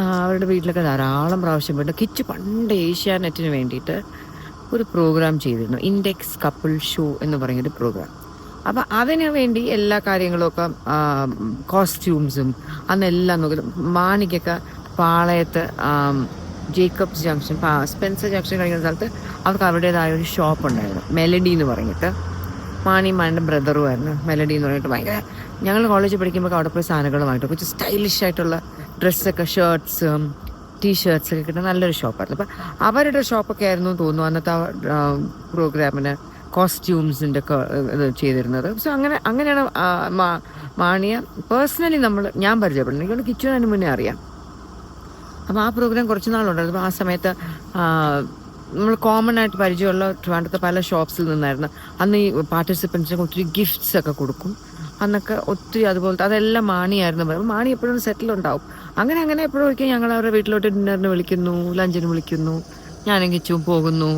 അവരുടെ വീട്ടിലൊക്കെ ധാരാളം പ്രാവശ്യം പോയിട്ട്. കിച്ചു പണ്ട് ഏഷ്യാനെറ്റിന് വേണ്ടിയിട്ട് ഒരു പ്രോഗ്രാം ചെയ്തിരുന്നു, ഇൻഡെക്സ് കപ്പിൾ ഷോ എന്ന് പറയുന്നൊരു പ്രോഗ്രാം. അപ്പം അതിനു വേണ്ടി എല്ലാ കാര്യങ്ങളുമൊക്കെ കോസ്റ്റ്യൂംസും അന്നെല്ലാം നോക്കി. മാണിക്കൊക്കെ പാളയത്ത് ജേക്കബ്സ് ജംഗ്ഷൻ, സ്പെൻസർ ജംഗ്ഷൻ കഴിക്കുന്ന സ്ഥലത്ത് അവർക്ക് അവരുടേതായ ഒരു ഷോപ്പ് ഉണ്ടായിരുന്നു, മെലഡി എന്ന് പറഞ്ഞിട്ട്. മാണിയുടെ ബ്രദറുമായിരുന്നു മെലഡി എന്ന് പറഞ്ഞിട്ട്. ഭയങ്കര ഞങ്ങൾ കോളേജിൽ പഠിക്കുമ്പോൾ അവിടെ പോയി സാധനങ്ങളുമായിട്ട് കുറച്ച് സ്റ്റൈലിഷ് ആയിട്ടുള്ള ഡ്രസ്സൊക്കെ, ഷർട്ട്സും ടീഷർട്ട്സൊക്കെ കിട്ടുന്ന നല്ലൊരു ഷോപ്പായിരുന്നു. അപ്പം അവരുടെ ഷോപ്പൊക്കെ ആയിരുന്നു തോന്നുന്നു അന്നത്തെ പ്രോഗ്രാമിന് കോസ്റ്റ്യൂംസിൻ്റെ ഒക്കെ ഇത് ചെയ്തിരുന്നത്. സോ അങ്ങനെയാണ് മാണിയെ പേഴ്സണലി ഞാൻ പരിചയപ്പെടുന്നത്. എനിക്കൊണ്ട് കിച്ചുവിന് അതിന് മുന്നേ അറിയാം. അപ്പോൾ ആ പ്രോഗ്രാം കുറച്ച് നാളുണ്ടായിരുന്നു. അപ്പോൾ ആ സമയത്ത് നമ്മൾ കോമൺ ആയിട്ട് പരിചയമുള്ള ട്രിവാൻഡ്രത്തെ പല ഷോപ്സിൽ നിന്നായിരുന്നു. അന്ന് ഈ പാർട്ടിസിപ്പൻസിന് ഒത്തിരി ഗിഫ്റ്റ്സ് ഒക്കെ കൊടുക്കും. അന്നൊക്കെ ഒത്തിരി അതുപോലത്തെ അതെല്ലാം മാണിയായിരുന്നു. മാണി എപ്പോഴും സെറ്റിൽ ഉണ്ടാവും. അങ്ങനെ എപ്പോഴും ഒരിക്കലും ഞങ്ങൾ അവരുടെ വീട്ടിലോട്ട് ഡിന്നറിന് വിളിക്കുന്നു, ലഞ്ചിന് വിളിക്കുന്നു, ഞാനും കിച്ചും പോകുന്നു.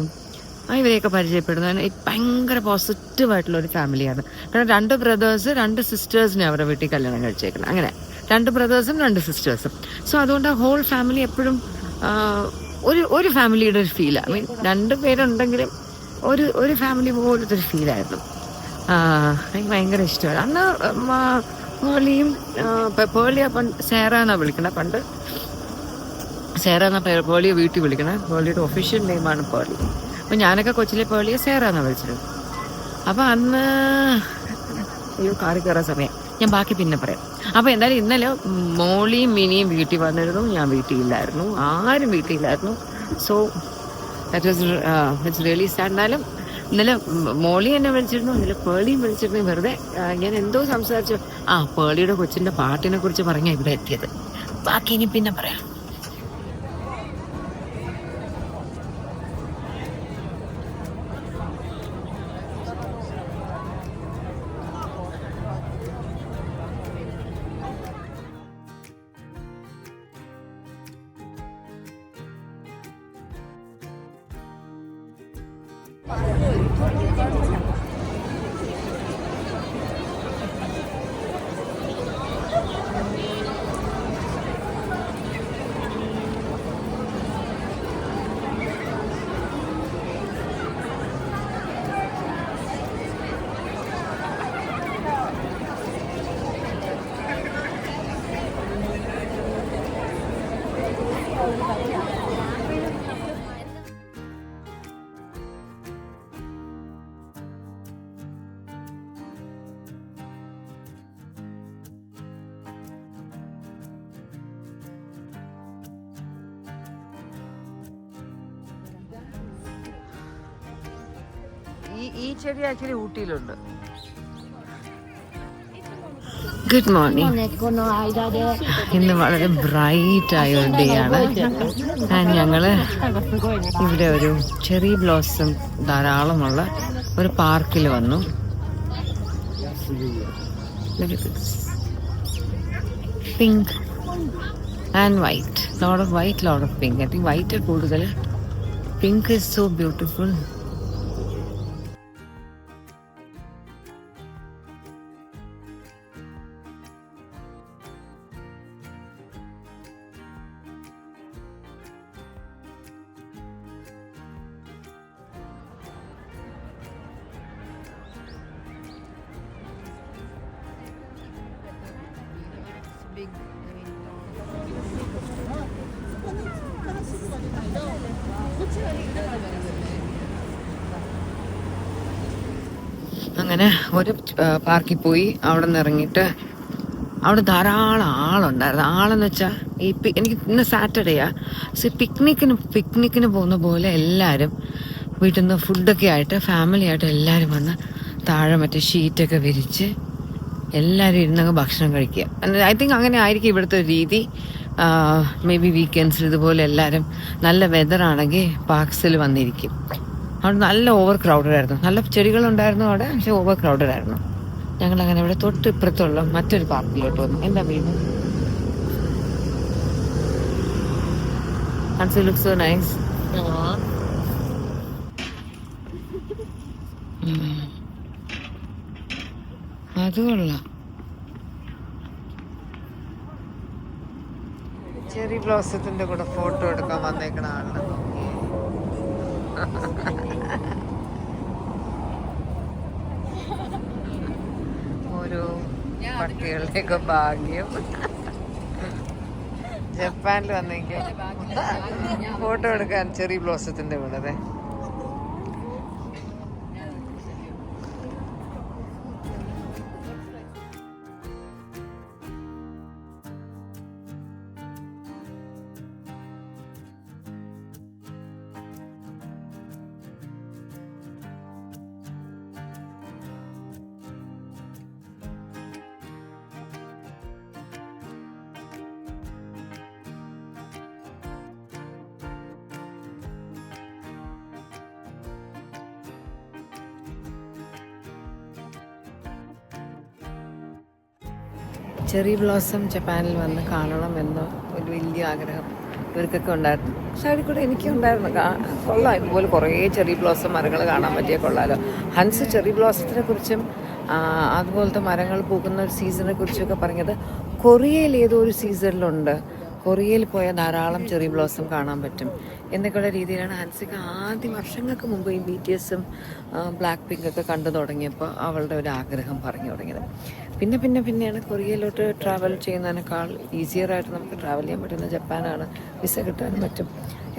ഇവരെയൊക്കെ പരിചയപ്പെടുന്നത് ഭയങ്കര പോസിറ്റീവായിട്ടുള്ള ഒരു ഫാമിലിയാണ്. കാരണം 2 ബ്രദേഴ്സ് 2 സിസ്റ്റേഴ്സിനെ അവരുടെ വീട്ടിൽ കല്യാണം കഴിച്ചേക്കുന്നത്. അങ്ങനെ 2 ബ്രദേഴ്സും 2 സിസ്റ്റേഴ്സും. സോ അതുകൊണ്ട് ആ ഹോൾ ഫാമിലി എപ്പോഴും ഒരു ഫാമിലിയുടെ ഒരു ഫീലാണ്. ഐ മീൻ 2 പേരുണ്ടെങ്കിലും ഒരു ഫാമിലി പോലത്തെ ഒരു ഫീലായിരുന്നു. എനിക്ക് ഭയങ്കര ഇഷ്ടമാണ്. അന്ന് പേളിയും പേളിയെ സേറ എന്നാണ് വിളിക്കണത്. പണ്ട് സേറ എന്നാ പേളിയെ വീട്ടിൽ വിളിക്കണേ. പേളിയുടെ ഒഫീഷ്യൽ നെയിമാണ് പേളി. അപ്പം ഞാനൊക്കെ കൊച്ചിലെ പേളിയെ സേറ എന്നാണ് വിളിച്ചത്. അപ്പം അന്ന് കാറി കയറാൻ സമയം ഞാൻ ബാക്കി പിന്നെ പറയാം. അപ്പോൾ എന്തായാലും ഇന്നലെ മോളിയും മിനിയും വീട്ടിൽ വന്നിരുന്നു, ഞാൻ വീട്ടിലില്ലായിരുന്നു, ആരും വീട്ടിലില്ലായിരുന്നു. So that was it's really sad. എന്നാലും ഇന്നലെ മോളി എന്നെ വിളിച്ചിരുന്നു, ഇന്നലെ പേളിയും വിളിച്ചിരുന്നു. വെറുതെ ഞാൻ എന്തോ സംസാരിച്ചു. പേളിയുടെ കൊച്ചിൻ്റെ പാട്ടിനെ കുറിച്ച് പറഞ്ഞാൽ ഇവിടെ എത്തിയത്. ബാക്കി ഇനി പിന്നെ പറയാം. ഈ ചെടി ആക്ച്വലി ഊട്ടിയിലുണ്ട്. Good morning. ഇന്ന് വളരെ ബ്രൈറ്റ് ആയ ഒരു ഡേ ആണ്. ഞങ്ങള് ഇവിടെ ഒരു ചെറി ബ്ലോസം ധാരാളമുള്ള ഒരു പാർക്കിൽ വന്നു. Pink and white, lot of white, lot of pink. I think white കൂടുതൽ. Pink is so beautiful. അങ്ങനെ ഒരു പാർക്കിൽ പോയി. അവിടെ നിന്ന് ഇറങ്ങിയിട്ട് അവിടെ ധാരാളം ആളുണ്ടായിരുന്നു. ആളെന്ന് വെച്ചാൽ എനിക്ക് ഇന്ന് സാറ്റർഡേയാ. സോ പിക്നിക്കിന് പോകുന്ന പോലെ എല്ലാവരും വീട്ടിൽ നിന്ന് ഫുഡൊക്കെ ആയിട്ട് ഫാമിലി ആയിട്ട് എല്ലാവരും വന്ന് താഴെ മറ്റേ ഷീറ്റൊക്കെ വിരിച്ച് എല്ലാവരും ഇരുന്നങ്ങ് ഭക്ഷണം കഴിക്കുക. ഐ തിങ്ക് അങ്ങനെ ആയിരിക്കും ഇവിടുത്തെ രീതി. മേ ബി വീക്കെൻഡ്സിൽ ഇതുപോലെ എല്ലാവരും നല്ല വെതറാണെങ്കിൽ പാർക്സിൽ വന്നിരിക്കും. അവിടെ നല്ല ഓവർ ക്രൗഡഡ് ആയിരുന്നു. നല്ല ചെടികളുണ്ടായിരുന്നു അവിടെ, പക്ഷെ ഓവർ ക്രൗഡഡ് ആയിരുന്നു. ഞങ്ങളങ്ങനെ ഇവിടെ തൊട്ട് ഇപ്പുറത്തുള്ള മറ്റൊരു പാർക്കിലോട്ട് വന്നു. എന്താ വീട് ലുക്സ് സോ നൈസ്. അത് കൊള്ളാം. ചെറി ബ്ലോസത്തിന്റെ കൂടെ ഫോട്ടോ എടുക്കാൻ വന്നേക്കണ ആള്. ഓരോ പട്ടികളുടെയൊക്കെ ഭാഗ്യം. ജപ്പാനിൽ വന്നെങ്കിൽ ഫോട്ടോ എടുക്കാൻ ചെറി ബ്ലോസത്തിന്റെ കൂടെ. ചെറി ബ്ലോസം ജപ്പാനിൽ വന്ന് കാണണമെന്ന് ഒരു വലിയ ആഗ്രഹം ഇവർക്കൊക്കെ ഉണ്ടായിരുന്നു. സൈഡിൽ കൂടെ എനിക്കും ഉണ്ടായിരുന്നു. കൊള്ളാം, ഇതുപോലെ കുറേ ചെറി ബ്ലോസം മരങ്ങൾ കാണാൻ പറ്റിയ കൊള്ളാമല്ലോ. ഹൻസ് ചെറി ബ്ലോസത്തിനെ കുറിച്ചും അതുപോലത്തെ മരങ്ങൾ പൂക്കുന്ന ഒരു സീസണിനെ കുറിച്ചൊക്കെ പറഞ്ഞത് കൊറിയയിൽ ഏതോ ഒരു സീസണിലുണ്ട്. കൊറിയയിൽ പോയാൽ ധാരാളം ചെറി ബ്ലോസം കാണാൻ പറ്റും എന്നൊക്കെയുള്ള രീതിയിലാണ് ഹൻസിക്ക് ആദ്യം വർഷങ്ങൾക്ക് മുമ്പ് ഈ BTSും ബ്ലാക്ക് പിങ്കൊക്കെ കണ്ടു തുടങ്ങിയപ്പോൾ അവളുടെ ഒരു ആഗ്രഹം പറഞ്ഞു തുടങ്ങിയത്. പിന്നെയാണ് കൊറിയയിലോട്ട് ട്രാവൽ ചെയ്യുന്നതിനേക്കാൾ ഈസിയറായിട്ട് നമുക്ക് ട്രാവൽ ചെയ്യാൻ പറ്റുന്ന ജപ്പാനാണ്, വിസ കിട്ടാനും പറ്റും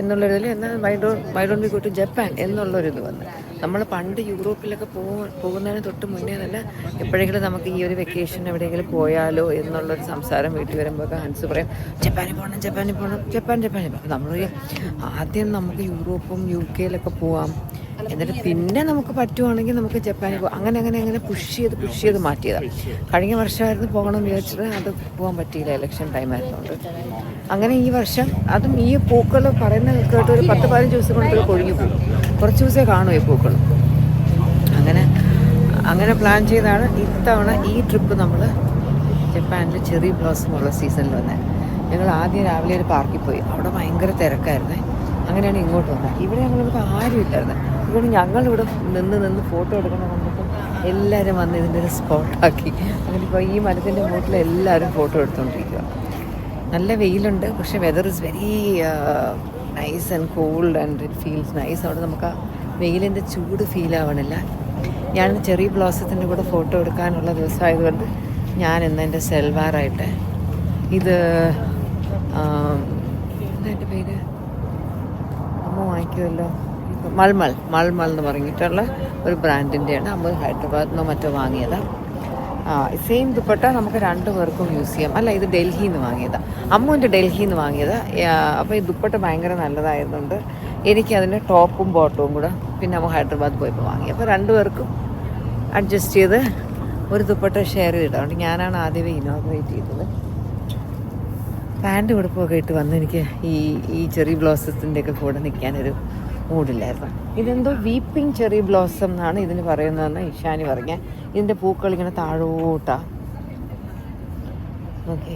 എന്നുള്ളൊരിതിൽ. എന്നാൽ why don't we go to Japan എന്നുള്ളൊരിത് വന്ന് നമ്മൾ പണ്ട് യൂറോപ്പിലൊക്കെ പോകുന്നതിന് തൊട്ട് മുന്നേ തന്നെ എപ്പോഴെങ്കിലും നമുക്ക് ഈ ഒരു വെക്കേഷൻ എവിടെയെങ്കിലും പോയാലോ എന്നുള്ളൊരു സംസാരം വീട്ടിൽ വരുമ്പോൾ ഹൻസ് പറയും ജപ്പാനിൽ പോകണം. അപ്പം നമ്മൾ ആദ്യം നമുക്ക് യൂറോപ്പും UK പോവാം, എന്നിട്ട് പിന്നെ നമുക്ക് പറ്റുവാണെങ്കിൽ നമുക്ക് ജപ്പാനിൽ പോകാം. അങ്ങനെ പുഷ് ചെയ്ത് മാറ്റിയതാണ്. കഴിഞ്ഞ വർഷമായിരുന്നു പോകണം വിചാരിച്ചിട്ട്, അത് പോകാൻ പറ്റിയില്ല, ഇലക്ഷൻ ടൈം ആയിരുന്നുകൊണ്ട്. അങ്ങനെ ഈ വർഷം അതും ഈ പൂക്കൾ പറയുന്ന കേട്ട് ഒരു 10-15 ദിവസം കൊണ്ട് കൊഴിഞ്ഞു പോകും. കുറച്ച് ദിവസമേ കാണൂ ഈ പൂക്കൾ. അങ്ങനെ പ്ലാൻ ചെയ്താണ് ഇത്തവണ ഈ ട്രിപ്പ് നമ്മൾ ജപ്പാനിൽ ചെറി ബ്ലോസം ഉള്ള സീസണിൽ വന്നത്. ഞങ്ങൾ ആദ്യം രാവിലെ ഒരു പാർക്കിൽ പോയി, അവിടെ ഭയങ്കര തിരക്കായിരുന്നേ. അങ്ങനെയാണ് ഇങ്ങോട്ട് വന്നത്. ഇവിടെ ഞങ്ങളിവിടെ ആരും ഇല്ലായിരുന്നു. അതുകൊണ്ട് ഞങ്ങളിവിടെ നിന്ന് ഫോട്ടോ എടുക്കണം കൊണ്ടിട്ട് എല്ലാവരും വന്ന് ഇതിൻ്റെ ഒരു സ്പോട്ടാക്കി. അങ്ങനെ ഇപ്പോൾ ഈ മരത്തിൻ്റെ മൂട്ടിൽ എല്ലാവരും ഫോട്ടോ എടുത്തുകൊണ്ടിരിക്കുക. നല്ല വെയിലുണ്ട്, പക്ഷേ whether is very nice and cold and it feels nice. അവിടെ നമുക്ക് ആ വെയിലിൻ്റെ ചൂട് ഫീൽ ആവണില്ല. ഞാൻ ചെറി ബ്ലോസത്തിൻ്റെ കൂടെ ഫോട്ടോ എടുക്കാനുള്ള ദിവസമായതുകൊണ്ട് ഞാൻ ഇന്ന് എൻ്റെ സെൽവാറായിട്ട് ഇത് എന്താ എൻ്റെ പേര് അമ്മ വാങ്ങിക്കുമല്ലോ, മൾമൾ എന്ന് പറഞ്ഞിട്ടുള്ള ഒരു ബ്രാൻഡിൻ്റെയാണ്. അമ്മ ഹൈദരാബാദിനോ മറ്റോ വാങ്ങിയതാണ്. സെയിം ദുപ്പട്ട നമുക്ക് 2 പേർക്കും യൂസ് ചെയ്യാം. അല്ല, ഇത് ഡൽഹിയിൽ നിന്ന് വാങ്ങിയതാണ്, അമ്മുവിൻ്റെ ഡൽഹിയിൽ നിന്ന് വാങ്ങിയതാണ്. അപ്പോൾ ഈ ദുപ്പട്ട ഭയങ്കര നല്ലതായതുകൊണ്ട് എനിക്കതിൻ്റെ ടോപ്പും ബോട്ടവും കൂടെ പിന്നെ അമ്മ ഹൈദരാബാദ് പോയപ്പോൾ വാങ്ങി. അപ്പോൾ 2 പേർക്കും അഡ്ജസ്റ്റ് ചെയ്ത് ഒരു ദുപ്പട്ട ഷെയർ ചെയ്തത്. അതുകൊണ്ട് ഞാനാണ് ആദ്യമേ ഇനോഗ്രേറ്റ് ചെയ്തത്. പാൻറ്റ് ഉടുപ്പൊക്കെ ഇട്ട് വന്ന് എനിക്ക് ഈ ചെറി ബ്ലോസത്തിൻ്റെയൊക്കെ കൂടെ നിൽക്കാനൊരു മൂഡില്ലായിരുന്നു. ഇതെന്തോ വീപ്പിംഗ് ചെറി ബ്ലോസം എന്നാണ് ഇതിന് പറയുന്നതെന്ന് ഇഷാനി പറഞ്ഞ. ഇതിൻ്റെ പൂക്കൾ ഇങ്ങനെ താഴോട്ടാ. ഓക്കെ,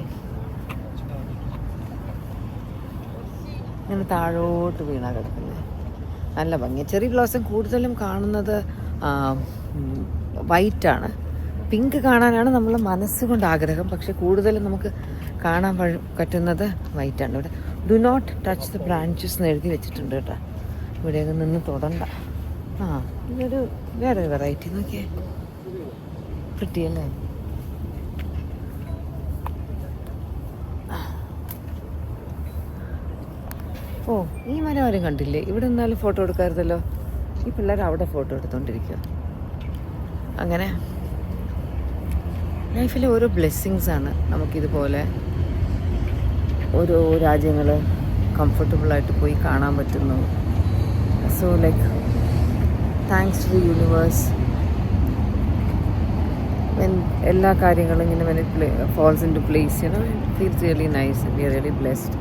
ഇങ്ങനെ താഴോട്ട് വീണാ കിടക്കുന്നത്. നല്ല ഭംഗിയാണ്. ചെറി ബ്ലോസം കൂടുതലും കാണുന്നത് വൈറ്റാണ്. പിങ്ക് കാണാനാണ് നമ്മൾ മനസ്സുകൊണ്ട് ആഗ്രഹം, പക്ഷെ കൂടുതലും നമുക്ക് കാണാൻ പറ്റുന്നത് വൈറ്റാണ്. ഇവിടെ do not touch the branches എന്ന് എഴുതി വെച്ചിട്ടുണ്ട് കേട്ടോ. ഇവിടെയൊക്കെ നിന്ന് തൊടണ്ട. ഇതൊരു വേറെ വെറൈറ്റി നോക്കിയേ, കിട്ടിയല്ലേ. ഈ മരം ആരും കണ്ടില്ലേ? ഇവിടെ നിന്നാലും ഫോട്ടോ എടുക്കാറുണ്ടല്ലോ. ഈ പിള്ളേർ അവിടെ ഫോട്ടോ എടുത്തുകൊണ്ടിരിക്കുക. അങ്ങനെ ലൈഫിലെ ഓരോ ബ്ലെസ്സിങ്സാണ് നമുക്കിതുപോലെ ഓരോ രാജ്യങ്ങൾ കംഫർട്ടബിളായിട്ട് പോയി കാണാൻ പറ്റുന്നു. So like thanks to the universe. എല്ലാ കാര്യങ്ങളും ഇങ്ങനെ when it falls into place, you know, it feels really nice. We are really blessed.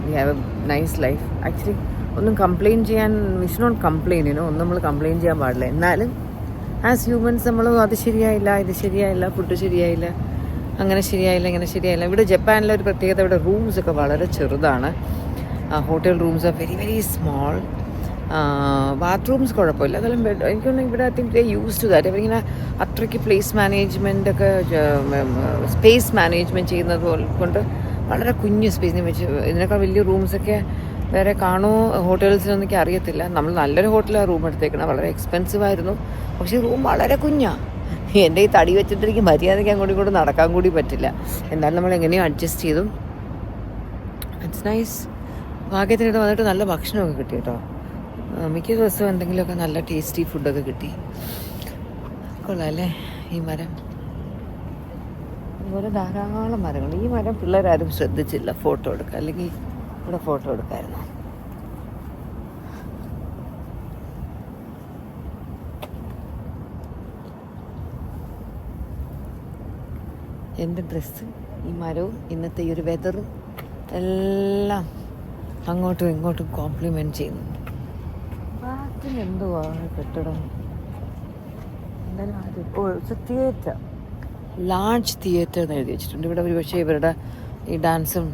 We have a nice life. Actually ഒന്നും കംപ്ലയിൻറ്റ് ചെയ്യാൻ, we should not complain, you know. ഒന്നും നമ്മൾ കംപ്ലയിൻറ്റ് ചെയ്യാൻ പാടില്ല. എന്നാലും ആസ് ഹ്യൂമൻസ് നമ്മൾ അത് ശരിയായില്ല, ഇത് ശരിയായില്ല, ഫുഡ് ശരിയായില്ല, അങ്ങനെ ശരിയായില്ല, ഇങ്ങനെ ശരിയായില്ല. ഇവിടെ ജപ്പാനിലെ ഒരു പ്രത്യേകത, ഇവിടെ റൂംസൊക്കെ വളരെ ചെറുതാണ്. Hotel rooms are very very small. Bathrooms കുഴപ്പമില്ല. അതെല്ലാം എനിക്കൊന്നും ഇവിടെ I think they use to that. അവരിങ്ങനെ അത്രയ്ക്ക് പ്ലേസ് മാനേജ്മെൻ്റ് ഒക്കെ സ്പേസ് മാനേജ്മെൻറ്റ് ചെയ്യുന്നത് കൊണ്ട് വളരെ കുഞ്ഞു സ്പേസിനെ വെച്ച് ഇതിനേക്കാൾ വലിയ റൂംസൊക്കെ വേറെ കാണുമോ ഹോട്ടൽസിലൊന്നും എനിക്ക് അറിയത്തില്ല. നമ്മൾ നല്ലൊരു ഹോട്ടലാണ് റൂം എടുത്തേക്കണം. വളരെ എക്സ്പെൻസീവ് ആയിരുന്നു, പക്ഷേ റൂം വളരെ കുഞ്ഞാണ്. എൻ്റെ ഈ തടി വെച്ചിട്ട് എനിക്ക് മര്യാദയ്ക്ക് അങ്ങോട്ടും ഇങ്ങോട്ടും നടക്കാൻ കൂടി പറ്റില്ല. എന്നാലും നമ്മൾ എങ്ങനെയോ അഡ്ജസ്റ്റ് ചെയ്തു. It's nice. ഭാഗ്യത്തിനിടെ വന്നിട്ട് നല്ല ഭക്ഷണമൊക്കെ കിട്ടി കേട്ടോ. മിക്ക ദിവസവും എന്തെങ്കിലുമൊക്കെ നല്ല ടേസ്റ്റി ഫുഡൊക്കെ കിട്ടി. കൊള്ളാം അല്ലേ ഈ മരം? അതുപോലെ ധാരാളം മരങ്ങൾ. ഈ മരം പിള്ളേരാരും ശ്രദ്ധിച്ചില്ല ഫോട്ടോ എടുക്കുക, അല്ലെങ്കിൽ ഇവിടെ ഫോട്ടോ എടുക്കായിരുന്നു. എൻ്റെ ഡ്രസ്സും ഈ മരവും ഇന്നത്തെ ഈ ഒരു വെതറും എല്ലാം അങ്ങോട്ടും ഇങ്ങോട്ടും കോംപ്ലിമെൻറ്റ് ചെയ്യുന്നു. ബാക്കിന് എന്തുവാ കെട്ടിടം? എന്തായാലും ആദ്യം തിയേറ്റർ ലാർജ് തിയേറ്റർ എന്ന് എഴുതി വെച്ചിട്ടുണ്ട്. ഇവിടെ ഒരുപക്ഷെ ഇവരുടെ ഈ ഡാൻസും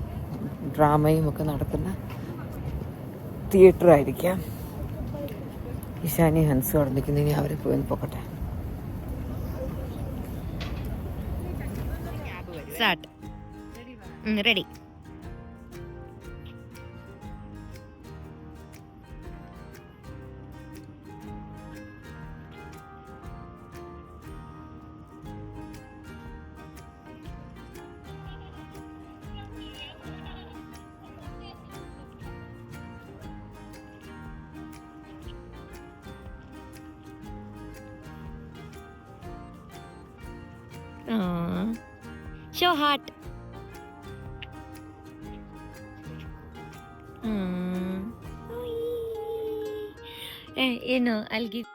ഡ്രാമയും ഒക്കെ നടക്കുന്ന തിയേറ്റർ ആയിരിക്കാം. ഇഷാനി ഹൻസ് അവിടെ നിൽക്കുന്നതിന് അവരെ പോയി പോക്കട്ടെ. Ready. Show heart. No, I'll give.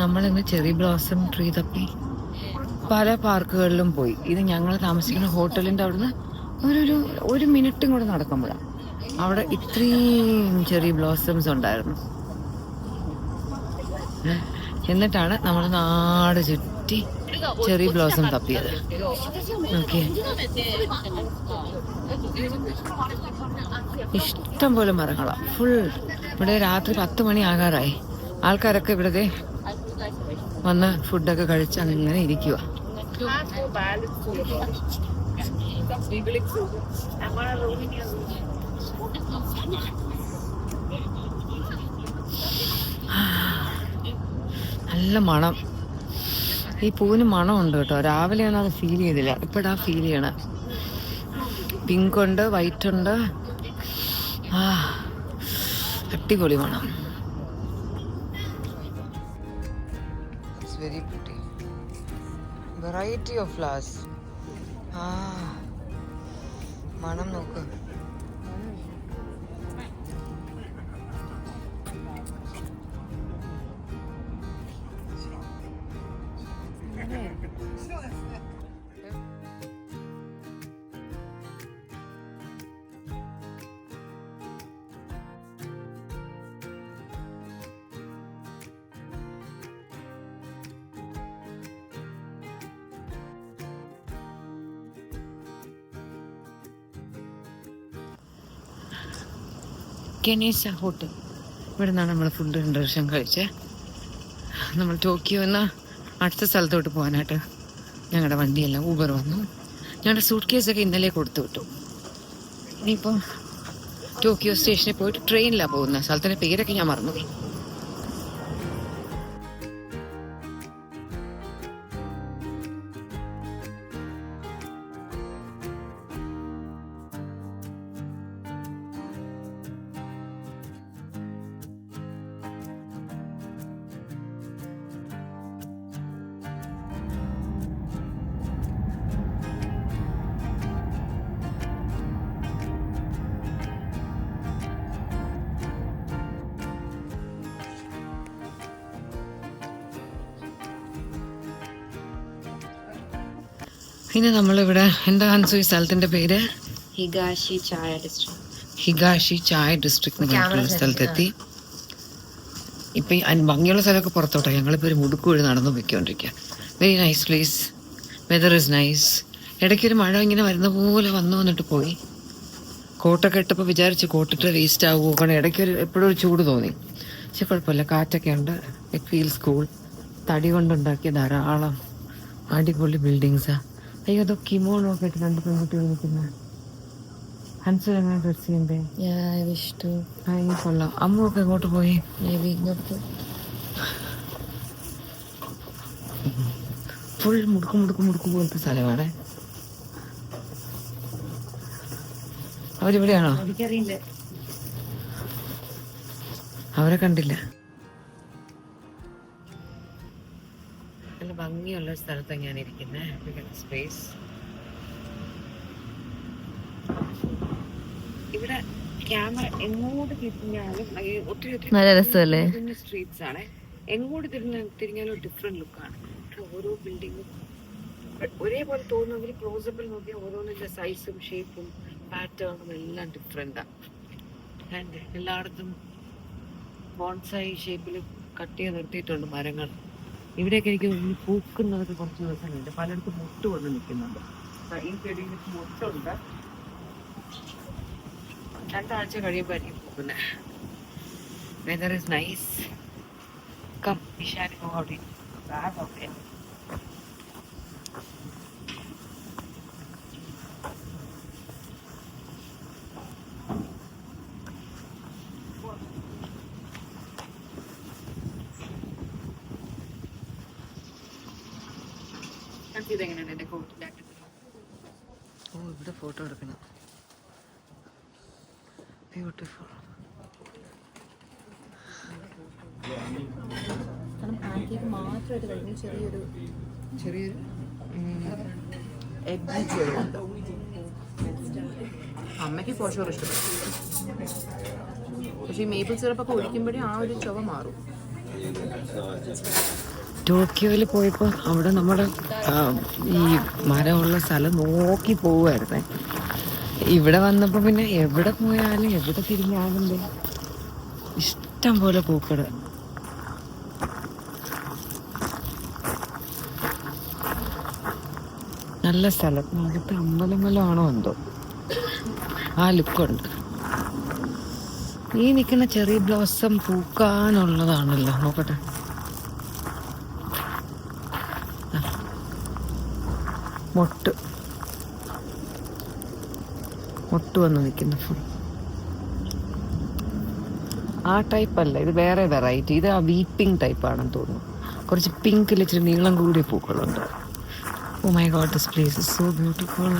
നമ്മളിന്ന് ചെറി ബ്ലോസം ട്രീ തപ്പി പല പാർക്കുകളിലും പോയി. ഇത് ഞങ്ങൾ താമസിക്കുന്ന ഹോട്ടലിൻ്റെ അവിടുന്ന് ഒരു മിനിറ്റും കൂടെ നടക്കുമ്പോഴാണ് അവിടെ ഇത്രയും ചെറി ബ്ലോസംസ് ഉണ്ടായിരുന്നു. എന്നിട്ടാണ് നമ്മൾ നാട് ചുറ്റി ചെറി ബ്ലോസം തപ്പിയത്. ഓക്കെ, ഇഷ്ടം പോലെ മരങ്ങളാണ് ഫുൾ. ഇവിടെ രാത്രി 10 മണി ആകാറായി. ആൾക്കാരൊക്കെ ഇവിടെ വന്ന് ഫുഡൊക്കെ കഴിച്ച് അങ്ങനെ ഇരിക്കുക. നല്ല മണം. ഈ പൂവിന് മണമുണ്ട് കേട്ടോ. രാവിലെ ഒന്നും അത് ഫീൽ ചെയ്തില്ല, ഇപ്പോഴാ ഫീൽ ചെയ്യണ. പിങ്ക് ഉണ്ട്, വൈറ്റ് ഉണ്ട്. അടിപൊളി മണം. Very pretty, variety of flowers. മണം നോക്ക്. ഗണേശ ഹോട്ടൽ, ഇവിടെ നിന്നാണ് നമ്മൾ ഫുഡ് 2 വർഷം കഴിച്ചത്. നമ്മൾ ടോക്കിയോ എന്ന അടുത്ത സ്ഥലത്തോട്ട് പോകാനായിട്ട് ഞങ്ങളുടെ വണ്ടിയെല്ലാം ഊബർ വന്നു. ഞങ്ങളുടെ സൂട്ട് കേസൊക്കെ ഇന്നലെ കൊടുത്തു വിട്ടു. ഇനിയിപ്പോൾ ടോക്കിയോ സ്റ്റേഷനിൽ പോയിട്ട് ട്രെയിനിലാണ് പോകുന്നത്. സ്ഥലത്തിൻ്റെ പേരൊക്കെ ഞാൻ മറന്നുപോയി. പിന്നെ നമ്മളിവിടെ എന്താ ഹൻസു ഈ സ്ഥലത്തിന്റെ പേര്? ഹിഗാഷി ചായ ഡിസ്ട്രിക്ട്. ഹിഗാഷി ചായ ഡിസ്ട്രിക്ട് എന്ന് പറഞ്ഞിട്ടുള്ള സ്ഥലത്തെത്തി. ഇപ്പം ഈ ഭംഗിയുള്ള സ്ഥലമൊക്കെ പുറത്തോട്ടാണ്. ഞങ്ങളിപ്പോൾ ഒരു മുടുക്ക് വഴി നടന്നു പോയിക്കൊണ്ടിരിക്കുക. Very nice place, whether is nice. ഇടയ്ക്കൊരു മഴ ഇങ്ങനെ വരുന്ന പോലെ വന്നിട്ട് പോയി. കോട്ടൊക്കെ ഇട്ടപ്പോൾ വിചാരിച്ച് കോട്ടിട്ട് വേസ്റ്റ് ആകുമോ, കാരണം ഇടയ്ക്കൊരു എപ്പോഴും ഒരു ചൂട് തോന്നി. പക്ഷെ കുഴപ്പമില്ല, കാറ്റൊക്കെ ഉണ്ട്. It feels cool. തടി കൊണ്ടുണ്ടാക്കിയ ധാരാളം അടിപൊളി ബിൽഡിങ്സാ. അയ്യോ, അതോ കിമോണൊക്കെ ഇട്ട് രണ്ട് പെൺകുട്ടികൾ നിൽക്കുന്ന. ഹൻസു എങ്ങനെ ഡ്രസ് ചെയ്യണ്ടേ? കൊള്ളാം. അമ്മയൊക്കെ എങ്ങോട്ട് പോയി? ഫുൾ മുടുക്ക് പോലത്തെ സ്ഥലമാണ്. അവരിവിടെയാണോ? അവരെ കണ്ടില്ല. നല്ല ഭംഗിയുള്ള സ്ഥലത്താണ് ഞാൻ ഇരിക്കുന്നത്. സ്പേസ് ഇവിടെ ക്യാമറ എങ്ങോട്ട് തിരിഞ്ഞാലും ഒത്തിരി നല്ല രസമല്ലേ? സ്ട്രീറ്റ്സ് ആണ്. എങ്ങോട്ട് തിരിഞ്ഞാലും ഡിഫറെന്റ് ലുക്കാണ്. ഓരോ ബിൽഡിങ്ങും ഒരേപോലെ തോന്നുമെങ്കിൽ ക്ലോസപ്പിൽ നോക്കിയാൽ ഓരോന്നിന്റെ സൈസും ഷേപ്പും പാറ്റേണും എല്ലാം ഡിഫറെന്റാണ്. ആൻഡ് എല്ലായിടത്തും ബോൺസായി ഷേപ്പിൽ കട്ട് ചെയ്ത് നിർത്തിയിട്ടുണ്ട് മരങ്ങൾ. ഇവിടെയൊക്കെ എനിക്ക് പൂക്കുന്നതൊക്കെ കുറച്ച് ദിവസങ്ങളുണ്ട്. പലയിടത്തും മുട്ട് വന്ന് നിൽക്കുന്നുണ്ട്. ഈ ചെടിയിൽ മുട്ടുണ്ട്. 2 ആഴ്ച കഴിയുമ്പോഴായിരിക്കും പോകുന്നത്. Weather is nice. Come Vishal go out. Okay. ഇതെങ്ങനെയാണ് എൻ്റെ കോട്ടിൻ്റെ? ഓ, ഇവിടെ ഫോട്ടോ എടുക്കണം. ബ്യൂട്ടിഫുൾ. മാത്രമായിട്ട് കഴിഞ്ഞ ചെറിയൊരു അമ്മയ്ക്ക് കുറച്ചുകൂടെ ഇഷ്ടപ്പെട്ടു. പക്ഷെ ഈ മേപ്പിൾ സിറപ്പൊക്കെ ഒഴിക്കുമ്പോഴേ ആ ഒരു ചുവ മാറും. ടോക്കിയോയിൽ പോയപ്പോൾ അവിടെ നമ്മുടെ ഈ മരമുള്ള സ്ഥലം നോക്കി പോവുമായിരുന്നേ. ഇവിടെ വന്നപ്പോൾ പിന്നെ എവിടെ പോയാലും എവിടെ തിരിഞ്ഞാലും ഇഷ്ടം പോലെ പൂക്കള്. നല്ല സ്ഥലം. അകത്ത് അമ്പലമല്ലോ എന്തോ ആ ലുക്കുണ്ട്. ഈ നിൽക്കുന്ന ചെറിയ ബ്ലോസം പൂക്കാനുള്ളതാണല്ലോ. നോക്കട്ടെ. മൊട്ട് വന്ന് നിൽക്കുന്ന ഫുൾ ആ ടൈപ്പ് അല്ല, ഇത് വേറെ വെറൈറ്റി. ഇത് ആ വീപ്പിംഗ് ടൈപ്പ് ആണെന്ന് തോന്നുന്നു. കുറച്ച് പിങ്കിൽ ഇച്ചിരി നീളം കൂടിയ പൂക്കളുണ്ട്. Oh my god, this place is so beautiful.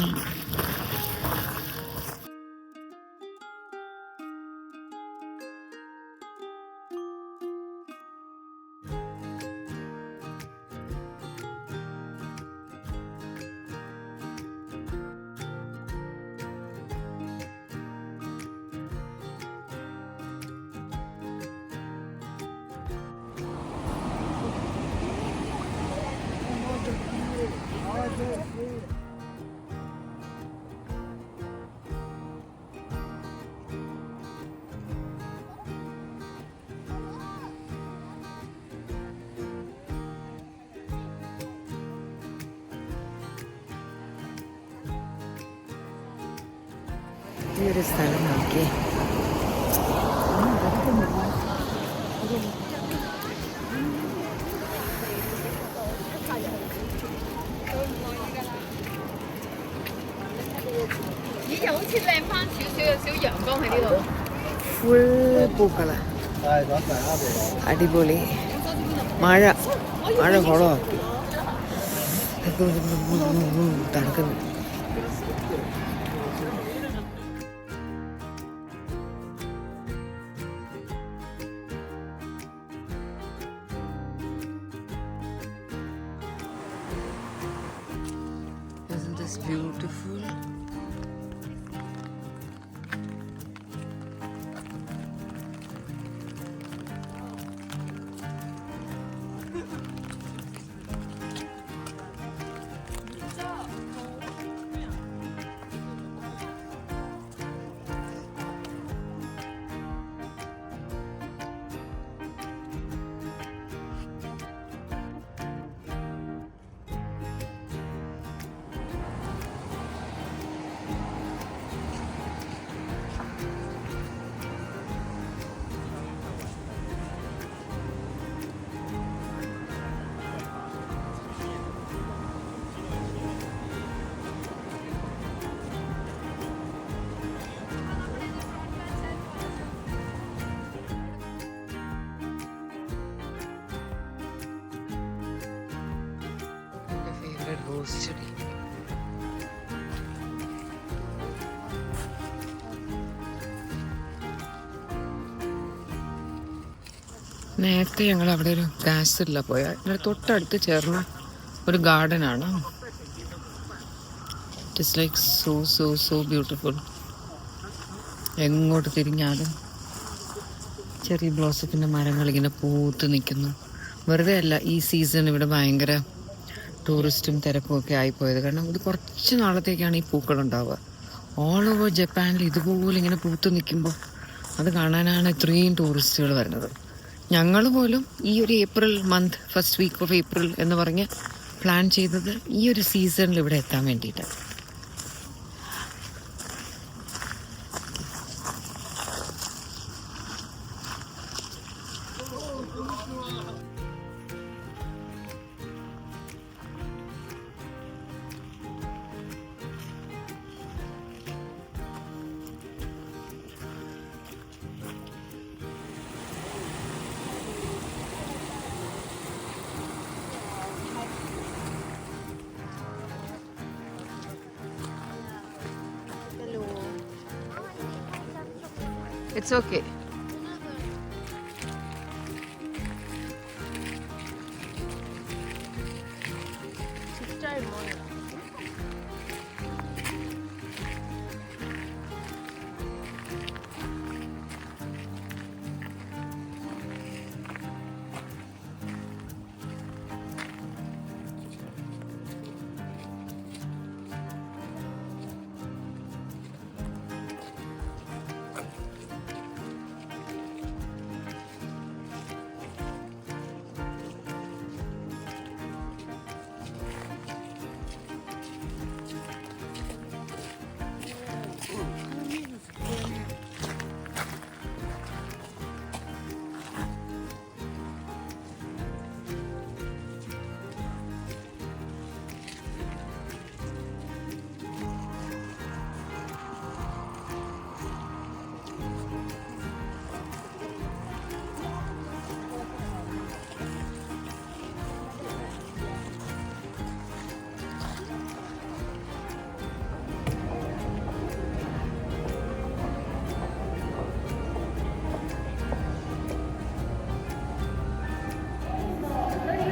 ഈ ഒരു സ്ഥലം നോക്കിയേ. ഫുൾ പൂക്കള്. അടിപൊളി. മഴ കുളമാക്കി തണുക്കുന്നു. Isn't this beautiful? റോസ് ചെടി. നേരത്തെ ഞങ്ങൾ അവിടെ ഒരു ഗാസില്ല പോയ തൊട്ടടുത്ത് ചേർന്ന ഒരു ഗാർഡനാണ്. It is like so so so beautiful. എങ്ങോട്ട് തിരിഞ്ഞാലും ചെറിയ ബ്ലോസത്തിൻ്റെ മരങ്ങൾ ഇങ്ങനെ പൂത്ത് നിൽക്കുന്നു. വെറുതെ അല്ല ഈ സീസൺ ഇവിടെ ഭയങ്കര ടൂറിസ്റ്റും തിരക്കും ഒക്കെ ആയിപ്പോയത്. കാരണം ഇത് കുറച്ച് നാളത്തേക്കാണ് ഈ പൂക്കളുണ്ടാവുക. ഓൾ ഓവർ ജപ്പാനിൽ ഇതുപോലെ ഇങ്ങനെ പൂത്ത് നിൽക്കുമ്പോൾ അത് കാണാനാണ് ഇത്രയും ടൂറിസ്റ്റുകൾ വരുന്നത്. ഞങ്ങൾ പോലും ഈ ഒരു April month, first week of April എന്ന് പറഞ്ഞ് പ്ലാൻ ചെയ്തത് ഈ ഒരു സീസണിൽ ഇവിടെ എത്താൻ വേണ്ടിയിട്ടാണ്. It's okay.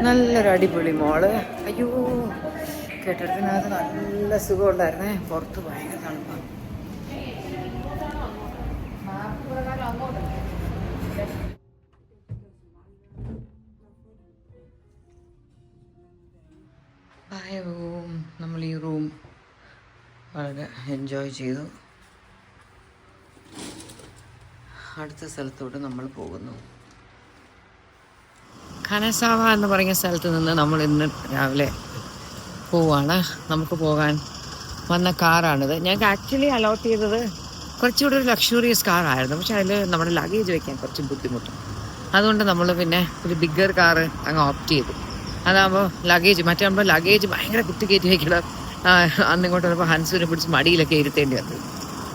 നല്ലൊരു അടിപൊളി മോള്. അയ്യോ, കെട്ടിടത്തിനകത്ത് നല്ല സുഖമുണ്ടായിരുന്നേ. പുറത്ത് ഭയങ്കര തണുപ്പാണ്. നമ്മൾ ഈ റൂം വളരെ എൻജോയ് ചെയ്തു. അടുത്ത സ്ഥലത്തോട്ട് നമ്മൾ പോകുന്നു. കനസാവ എന്ന് പറയുന്ന സ്ഥലത്ത് നിന്ന് നമ്മൾ ഇന്ന് രാവിലെ പോവാണ്. നമുക്ക് പോകാൻ വന്ന കാറാണിത്. ഞങ്ങൾക്ക് ആക്ച്വലി അലോട്ട് ചെയ്തത് കുറച്ചുകൂടി ഒരു ലക്ഷൂറിയസ് കാറായിരുന്നു. പക്ഷെ അതിൽ നമ്മുടെ ലഗേജ് വയ്ക്കാൻ കുറച്ച് ബുദ്ധിമുട്ട്. അതുകൊണ്ട് നമ്മൾ പിന്നെ ഒരു ബിഗ്ഗർ കാറ് അങ്ങ് ഓപ്റ്റ് ചെയ്തു. അതാകുമ്പോൾ ലഗേജ് മറ്റേ നമ്മൾ ലഗേജ് ഭയങ്കര കുത്തിക്കയറ്റി വയ്ക്കണം. അന്നിങ്ങോട്ട് വന്നപ്പോൾ ഹൻസിനെ പിടിച്ച് മടിയിലൊക്കെ ഇരുത്തേണ്ടി വന്നു.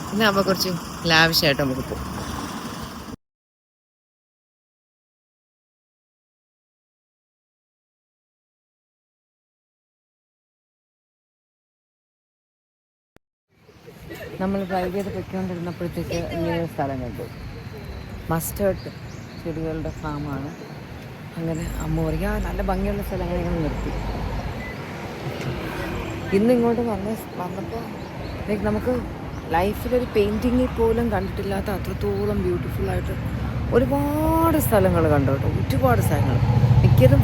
പിന്നെ ആകുമ്പോൾ കുറച്ച് ലാവിഷായിട്ട് നമുക്ക് പോകും. നമ്മൾ ഡ്രൈവ് ചെയ്ത് പൊയ്ക്കൊണ്ടിരുന്നപ്പോഴത്തേക്ക് ഇങ്ങനൊരു സ്ഥലം കണ്ടു. മസ്റ്റേർഡ് ചെടികളുടെ ഫാമാണ്. അങ്ങനെ അമ്മ പറയുക നല്ല ഭംഗിയുള്ള സ്ഥലങ്ങൾ ഇങ്ങനെ നിർത്തി. ഇന്നിങ്ങോട്ട് വന്നപ്പോൾ നമുക്ക് ലൈഫിലൊരു പെയിൻറ്റിങ്ങിൽ പോലും കണ്ടിട്ടില്ലാത്ത അത്രത്തോളം ബ്യൂട്ടിഫുള്ളായിട്ട് ഒരുപാട് സ്ഥലങ്ങൾ കണ്ടു കേട്ടോ. ഒരുപാട് സ്ഥലങ്ങൾ മിക്കതും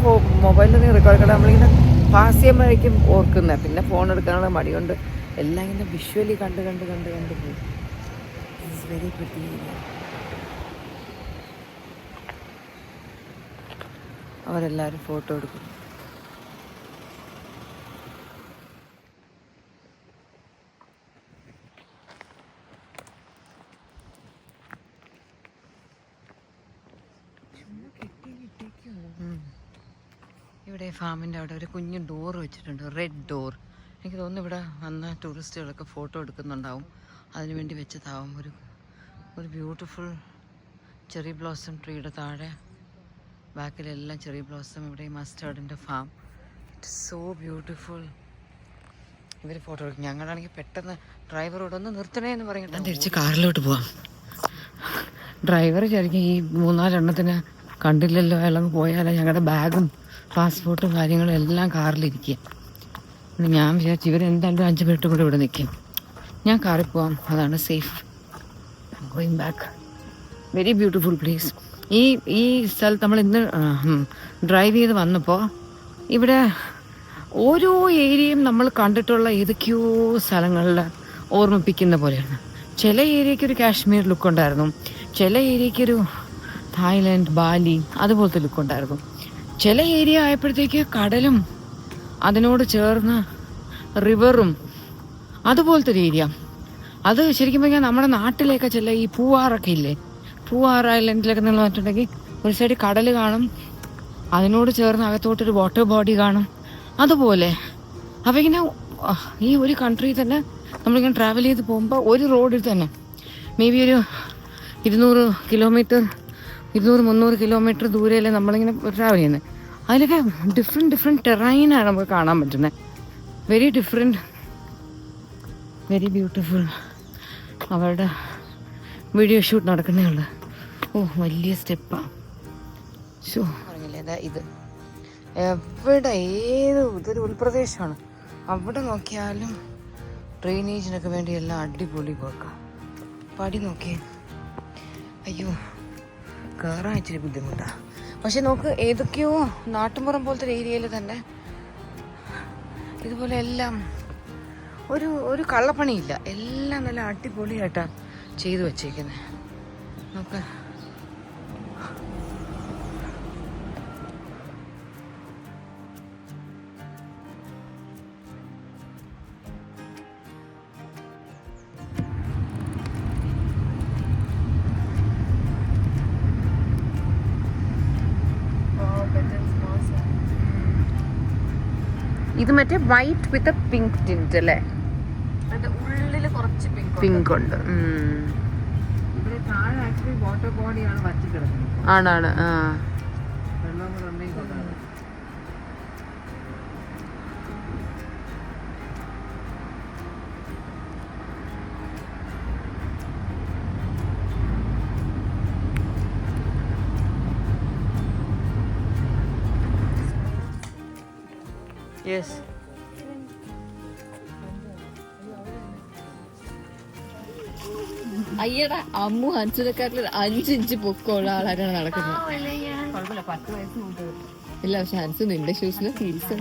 മൊബൈലിൽ റെക്കോർഡ് ചെയ്താൽ നമ്മളിങ്ങനെ പാസ് ചെയ്യുമ്പോഴേക്കും ഓർക്കുന്നത്. പിന്നെ ഫോൺ എടുക്കാനുള്ള മടിയുണ്ട്. എല്ലാം ഇങ്ങനെ വിഷ്വലി കണ്ട് പോയി. It's very pretty. അവരെല്ലാവരും ഫോട്ടോ എടുക്കും. ഇവിടെ ഫാമിൻ്റെ അവിടെ ഒരു കുഞ്ഞു ഡോർ വെച്ചിട്ടുണ്ട്, റെഡ് ഡോർ. എനിക്ക് തോന്നുന്നു ഇവിടെ വന്ന ടൂറിസ്റ്റുകളൊക്കെ ഫോട്ടോ എടുക്കുന്നുണ്ടാവും, അതിനുവേണ്ടി വെച്ചതാവും. ഒരു ബ്യൂട്ടിഫുൾ ചെറി ബ്ലോസം ട്രീയുടെ താഴെ ബാക്കിലെല്ലാം ചെറി ബ്ലോസം. ഇവിടെ മസ്റ്റേർഡിൻ്റെ ഫാം. It's so beautiful. ഇവർ ഫോട്ടോ എടുക്കും. ഞങ്ങളാണെങ്കിൽ പെട്ടെന്ന് ഡ്രൈവറോട് ഒന്ന് നിർത്തണേ എന്ന് പറഞ്ഞിട്ട് ഞാൻ തിരിച്ച് കാറിലോട്ട് പോവാം. ഡ്രൈവർ ശരിക്കും ഈ 3-4 എണ്ണത്തിന് കണ്ടില്ലല്ലോ, അയാളങ്ങ് പോയാലോ. ഞങ്ങളുടെ ബാഗും പാസ്പോർട്ടും കാര്യങ്ങളും എല്ലാം കാറിലിരിക്കുക. ഞാൻ വിചാരിച്ചു ഇവരെന്തായാലും 5 മിനിറ്റ് കൂടെ ഇവിടെ നിൽക്കും. ഞാൻ കാറിൽ പോവാം, അതാണ് safe. Going back. Very beautiful place. ഈ സ്ഥലത്ത് നമ്മൾ ഇന്ന് ഡ്രൈവ് ചെയ്ത് വന്നപ്പോൾ ഇവിടെ ഓരോ ഏരിയയും നമ്മൾ കണ്ടിട്ടുള്ള ഏതൊക്കെയോ സ്ഥലങ്ങളിൽ ഓർമ്മിപ്പിക്കുന്ന പോലെയാണ്. ചില ഏരിയയ്ക്കൊരു കാശ്മീർ ലുക്ക് ഉണ്ടായിരുന്നു, ചില ഏരിയയ്ക്കൊരു തായ്ലൻഡ്, ബാലി അതുപോലത്തെ ലുക്ക് ഉണ്ടായിരുന്നു. ചില ഏരിയ ആയപ്പോഴത്തേക്ക് കടലും അതിനോട് ചേർന്ന് റിവറും അതുപോലത്തെ ഒരു ഏരിയ. അത് ശരിക്കും പറഞ്ഞാൽ നമ്മുടെ നാട്ടിലേക്ക് ചില ഈ പൂവാറൊക്കെ ഇല്ലേ, പൂവാർ ഐലൻഡിലൊക്കെ നമ്മൾ പറഞ്ഞിട്ടുണ്ടെങ്കിൽ ഒരു സൈഡ് കടൽ കാണും, അതിനോട് ചേർന്ന് അകത്തോട്ടൊരു വാട്ടർ ബോഡി കാണും. അതുപോലെ അപ്പം ഇങ്ങനെ ഈ ഒരു കൺട്രി തന്നെ നമ്മളിങ്ങനെ ട്രാവൽ ചെയ്ത് പോകുമ്പോൾ ഒരു റോഡിൽ തന്നെ മേ ബി ഒരു 200 കിലോമീറ്റർ 200-300 കിലോമീറ്റർ ദൂരെയല്ലേ നമ്മളിങ്ങനെ ട്രാവൽ ചെയ്യുന്നത്. അതിലൊക്കെ ഡിഫറെൻറ്റ് ടെറൈനാണ് നമുക്ക് കാണാൻ പറ്റുന്നത്. Very different, very beautiful. അവരുടെ വീഡിയോ ഷൂട്ട് നടക്കുന്നേ ഉള്ളു. ഓ വലിയ സ്റ്റെപ്പാണ്. ഷോ പറഞ്ഞില്ലേ, ഇത് എവിടെ ഇതൊരു ഉൾപ്രദേശമാണ്. അവിടെ നോക്കിയാലും ഡ്രെയിനേജിനൊക്കെ വേണ്ടി എല്ലാം അടിപൊളി പോക്കാം. പടി നോക്കിയേ, അയ്യോ കയറാൻ ഇച്ചിരി ബുദ്ധിമുട്ടാണ്. പക്ഷെ നോക്ക്, ഏതൊക്കെയോ നാട്ടുമ്പുറം പോലത്തെ ഏരിയയിൽ തന്നെ ഇതുപോലെ എല്ലാം ഒരു കള്ളപ്പണിയില്ല, എല്ലാം നല്ല അടിപൊളിയായിട്ടാണ് ചെയ്തു വച്ചേക്കുന്നത്. നോക്ക്, ഇത് മറ്റേ വൈറ്റ് വിത്ത് പിങ്ക് ടിന്റ് അല്ലേ? ഉള്ളില് കുറച്ച് പിങ്ക് ഉണ്ട്. ഇവിടെ താഴെ ആക്ച്വലി വാട്ടർ ബോഡിയാണ് വറ്റി കിടക്കുന്നത്. ആണാണ്. ആ വെള്ളം കൂടെ ഉണ്ടെങ്കിൽ യെസ്. അയ്യടാ, അമ്മു ഹൻസിനെക്കാട്ടിൽ 5 ഇഞ്ച് പൊക്കമുള്ള ആളാരാണ് നടക്കുന്നത്. ഇല്ല, പക്ഷെ ഹൻസ് നിന്റെ ഷൂസിന് ഹീൽസ്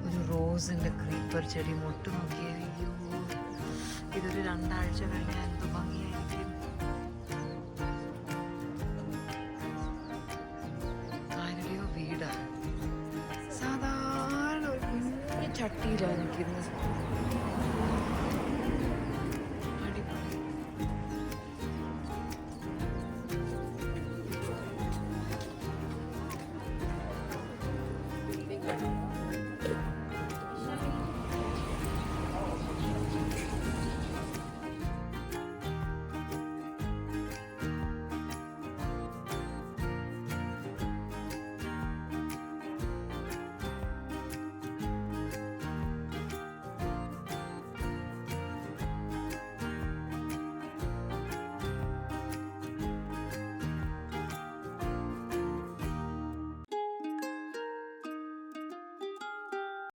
ഒരു റോസിന്റെ ക്രീപ്പർ ചെടി മൊട്ട് നോക്കിയായിരിക്കും. ഇതൊരു 2 ആഴ്ച കഴിഞ്ഞാൽ എന്ത് ഭംഗിയായിരിക്കും. ആരുടെയോ വീടാണ്. സാധാരണ ഒരു കുഞ്ഞു ചട്ടിയിലാണ് നിൽക്കുന്നത്.